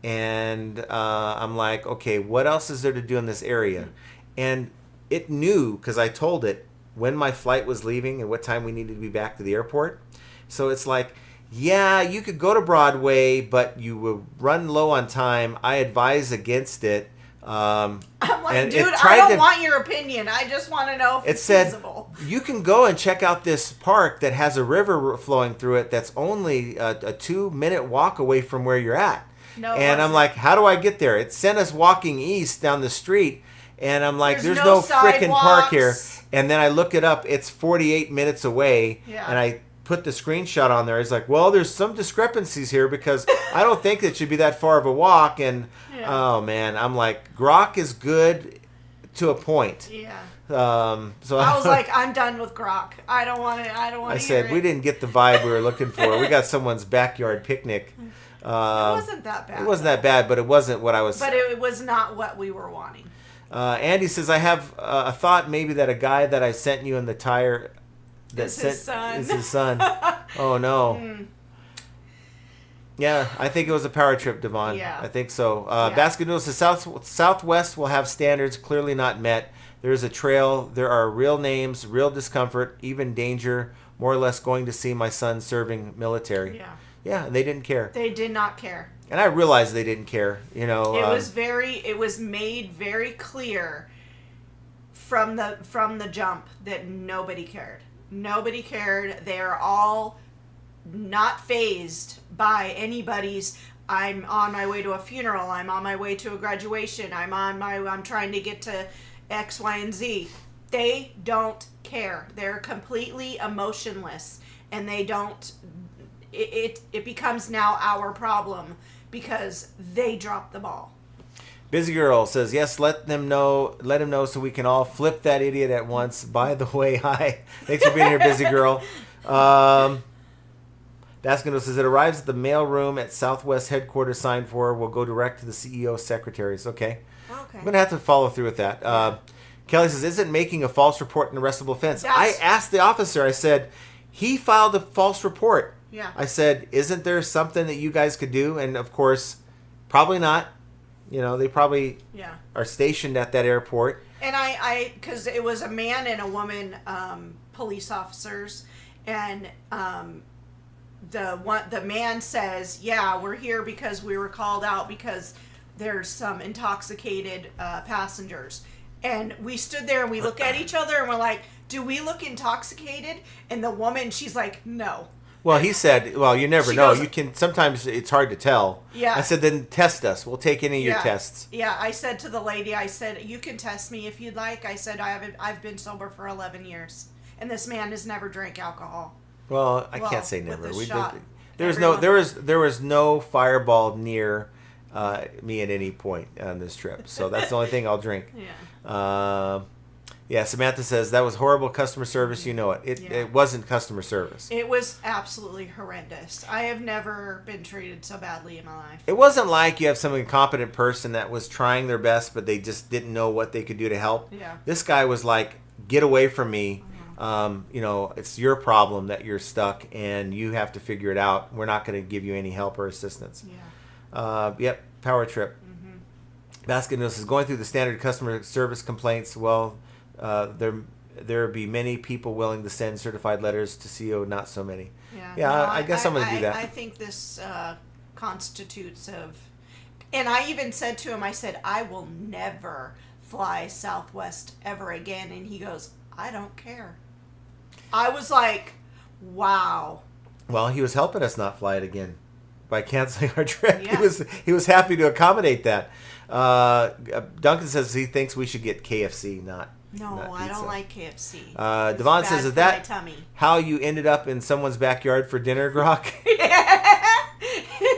and I'm like, okay, what else is there to do in this area? And it knew, because I told it, when my flight was leaving and what time we needed to be back to the airport. So it's like, yeah, you could go to Broadway, but you will run low on time. I advise against it. I'm like, dude, I don't want your opinion. I just want to know if it's feasible. You can go and check out this park that has a river flowing through it that's only a 2-minute walk away from where you're at. No, and I'm like, how do I get there? It sent us walking east down the street, and I'm like, there's no frickin' park here. And then I look it up. It's 48 minutes away, and I put the screenshot on there. It's like, well, there's some discrepancies here because I don't think it should be that far of a walk. And oh man, I'm like, Grok is good to a point. Yeah. So I was like, I'm done with Grok. I don't want it. I said we didn't get the vibe we were looking for. We got someone's backyard picnic. It wasn't that bad. It wasn't that bad, but it wasn't what I was. But it was not what we were wanting. Andy says, I have a thought maybe that a guy that I sent you in the tire is his son. Oh, no. Yeah, I think it was a power trip, Devon. Yeah. I think so. Basket Noodle says, Southwest will have standards clearly not met. There is a trail. There are real names, real discomfort, even danger, more or less going to see my son serving military. Yeah. Yeah, and they didn't care. They did not care. And I realized they didn't care, It was made very clear from the jump that nobody cared. Nobody cared. They're all not fazed by anybody's, I'm on my way to a funeral, I'm on my way to a graduation, I'm trying to get to X, Y, and Z. They don't care. They're completely emotionless, and they don't, it becomes now our problem because they dropped the ball. Busy Girl says, yes, let him know so we can all flip that idiot at once. By the way, hi. Thanks for being here, Busy Girl. Baskin says, it arrives at the mail room at Southwest headquarters signed for. We'll go direct to the CEO secretaries. Okay. I'm going to have to follow through with that. Kelly says, isn't making a false report an arrestable offense? I asked the officer, I said, he filed a false report. Yeah. I said, isn't there something that you guys could do? And of course, probably not. They probably are stationed at that airport. And because it was a man and a woman police officers, and the man says, yeah, we're here because we were called out because there's some intoxicated passengers. And we stood there and we look at each other and we're like, do we look intoxicated? And the woman, she's like, no. Well, he said, well, you never know. You can, sometimes it's hard to tell. Yeah. I said, then test us. We'll take any of your tests. Yeah, I said to the lady, I said, you can test me if you'd like. I said, I've been sober for 11 years. And this man has never drank alcohol. Well, I can't say never. There was no fireball near me at any point on this trip. So that's the only thing I'll drink. Yeah. Yeah, Samantha says that was horrible customer service. You know it. It wasn't customer service. It was absolutely horrendous. I have never been treated so badly in my life. It wasn't like you have some incompetent person that was trying their best, but they just didn't know what they could do to help. Yeah. This guy was like, get away from me. You know, it's your problem that you're stuck and you have to figure it out. We're not going to give you any help or assistance. Yeah. Yep, power trip. Basket Noodles is going through the standard customer service complaints. Well, there be many people willing to send certified letters to CEO, not so many. Yeah, no, I guess I'm going to do that. I think this constitutes of, and I even said to him, I said, I will never fly Southwest ever again. And he goes, I don't care. I was like, wow. Well, he was helping us not fly it again by canceling our trip. Yeah. He was happy to accommodate that. Duncan says he thinks we should get KFC, not No, I don't like KFC. Devon says, is that my tummy. how you ended up in someone's backyard for dinner, Grok?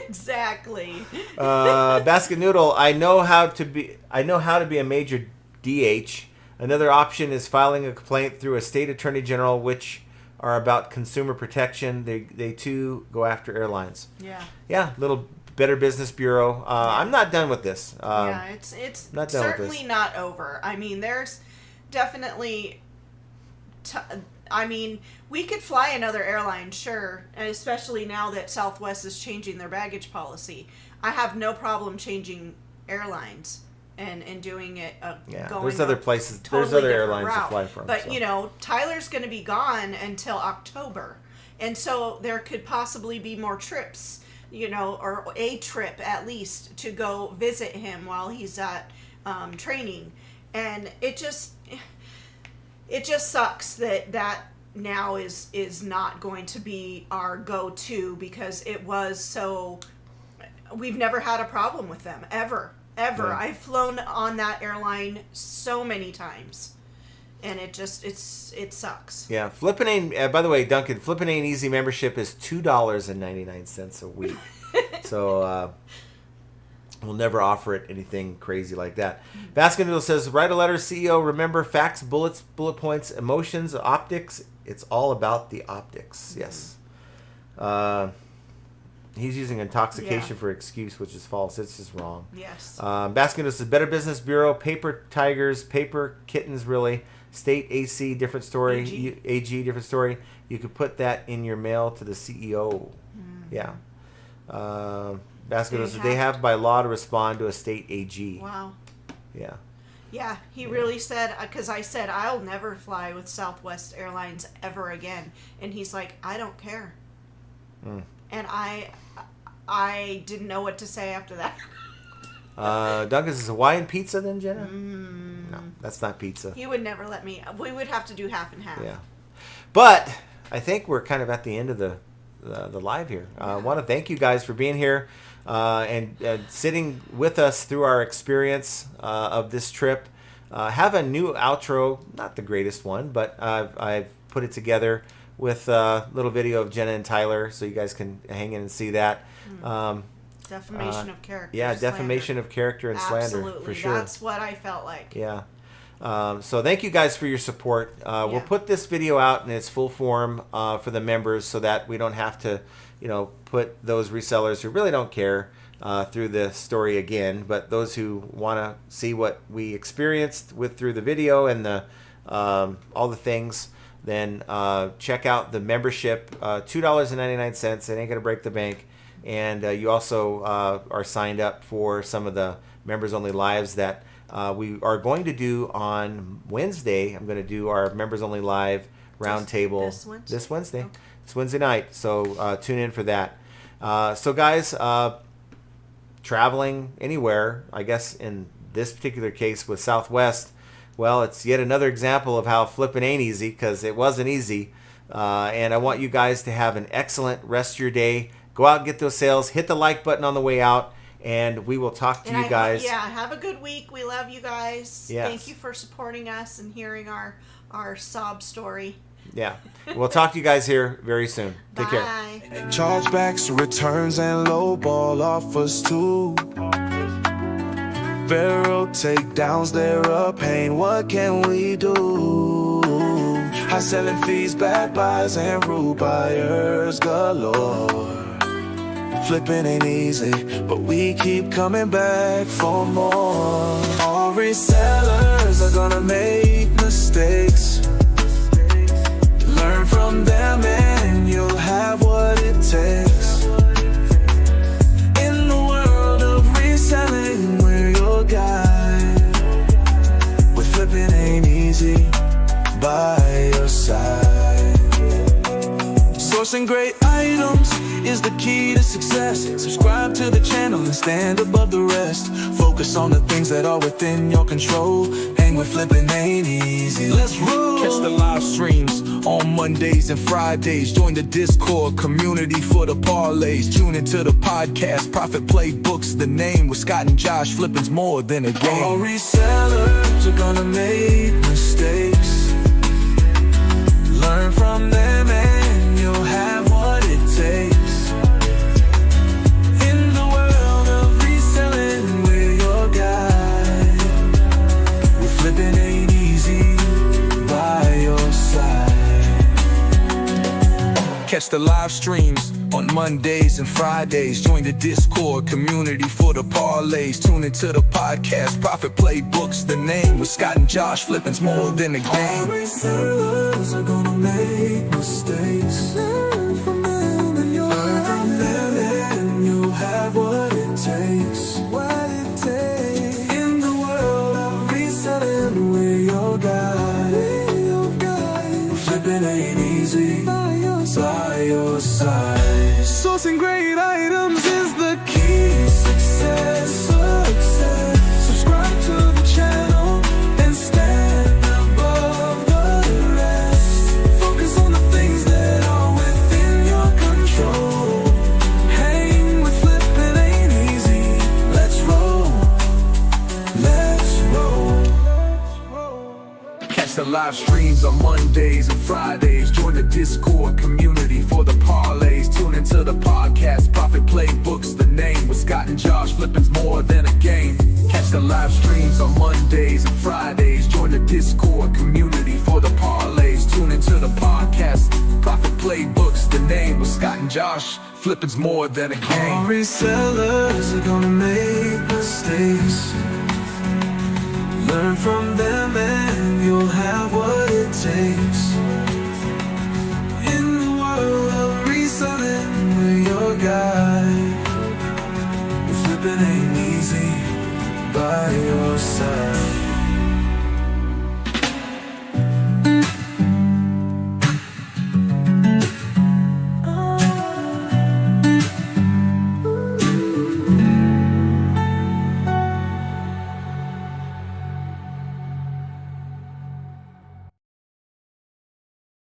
Exactly. Basket Noodle, I know how to be a major DH. Another option is filing a complaint through a state attorney general, which are about consumer protection. They too go after airlines. Yeah, little Better Business Bureau. I'm not done with this. It's not done certainly with this. not over. I mean, there's definitely. I mean, we could fly another airline, sure, and especially now that Southwest is changing their baggage policy. I have no problem changing airlines and doing it. Going there's other places. Totally there's other different airlines route. to fly from. But so. you know, Tyler's going to be gone until October, and so there could possibly be more trips. You know, or a trip at least to go visit him while he's at training, and it just sucks that now is not going to be our go-to, because it was so. We've never had a problem with them ever. Yeah. I've flown on that airline so many times, and it sucks. Yeah, Flippin' Ain't. By the way, Duncan, Flippin' Ain't Easy membership is $2.99 a week. So we'll never offer it anything crazy like that. Baskin Noodle says, write a letter, CEO. Remember, facts, bullets, bullet points, emotions, optics. It's all about the optics. Yes. He's using intoxication for excuse, which is false. It's just wrong. Yes. Baskin Noodle says, Better Business Bureau, paper tigers, paper kittens, really. State AC, different story. AG, different story. You could put that in your mail to the CEO. Yeah. Baskin Noodle says, they have by law to respond to a state AG. Wow. Yeah. Yeah, he really said, because I said, I'll never fly with Southwest Airlines ever again. And he's like, I don't care. And I didn't know what to say after that. Duncan says, Hawaiian pizza then, Jenna? No, that's not pizza. He would never let me. We would have to do half and half. Yeah. But I think we're kind of at the end of the live here. I want to thank you guys for being here and sitting with us through our experience of this trip. Have a new outro, not the greatest one, but I've put it together with a little video of Jenna and Tyler, so you guys can hang in and see that. Defamation of character. Yeah, slander. defamation of character and slander. Absolutely. For sure. That's what I felt like. Yeah. So thank you guys for your support. We'll put this video out in its full form for the members, so that we don't have to, put those resellers who really don't care through the story again. But those who want to see what we experienced through the video and the all the things, then check out the membership. $2.99. It ain't gonna break the bank. And you also are signed up for some of the members only lives that we are going to do on Wednesday. I'm going to do our members only live roundtable this Wednesday. Okay. This Wednesday night. So tune in for that. So guys, traveling anywhere, I guess in this particular case with Southwest, well, it's yet another example of how flipping ain't easy, because it wasn't easy. And I want you guys to have an excellent rest of your day. Go out and get those sales. Hit the like button on the way out. And we will talk to you guys. Have a good week. We love you guys. Yes. Thank you for supporting us and hearing our sob story. Yeah. We'll talk to you guys here very soon. Take care. Bye. Chargebacks, returns, and lowball offers too. Barrel takedowns, they're a pain, what can we do? High selling fees, bad buys, and rude buyers galore. Flipping ain't easy, but we keep coming back for more. All resellers are gonna make mistakes. Learn from them and you'll have what it takes. In the world of reselling, we're your guide. With flipping ain't easy, by your side. Sourcing great items is the key to success. Subscribe to the channel and stand above the rest. Focus on the things that are within your control. Hang with flipping ain't easy, let's roll. Catch the live streams on Mondays and Fridays. Join the Discord community for the parlays. Tune into the podcast, Profit Playbooks. The name with Scott and Josh, flipping's more than a game. All resellers are gonna make mistakes. Learn from them and you'll have what it takes. In the world of reselling, we're your guide. With flipping ain't easy, by your side. Catch the live streams on Mondays and Fridays. Join the Discord community for the parlays. Tune into the podcast, Profit Playbooks. The name with Scott and Josh, flipping's more than a game. All resellers are gonna make mistakes. Learn from them and you'll have what it takes. In the world of reselling, we're your guide. Flipping ain't easy, by your side. Sourcing great items is the key to success. Subscribe to the channel and stand above the rest. Focus on the things that are within your control. Hang with flipping ain't easy, let's roll. Catch the live streams on Mondays and Fridays. Join the Discord community for the parlays. Tune into the podcast, Profit Playbooks. The name with Scott and Josh, flipping's more than a game. Catch the live streams on Mondays and Fridays. Join the Discord community for the parlays. Tune into the podcast, Profit Playbooks. The name with Scott and Josh, flipping's more than a game. All resellers are gonna make mistakes. Learn from them and you'll have what it takes. In the world of reselling, we're your guide. Flipping ain't easy, by your side.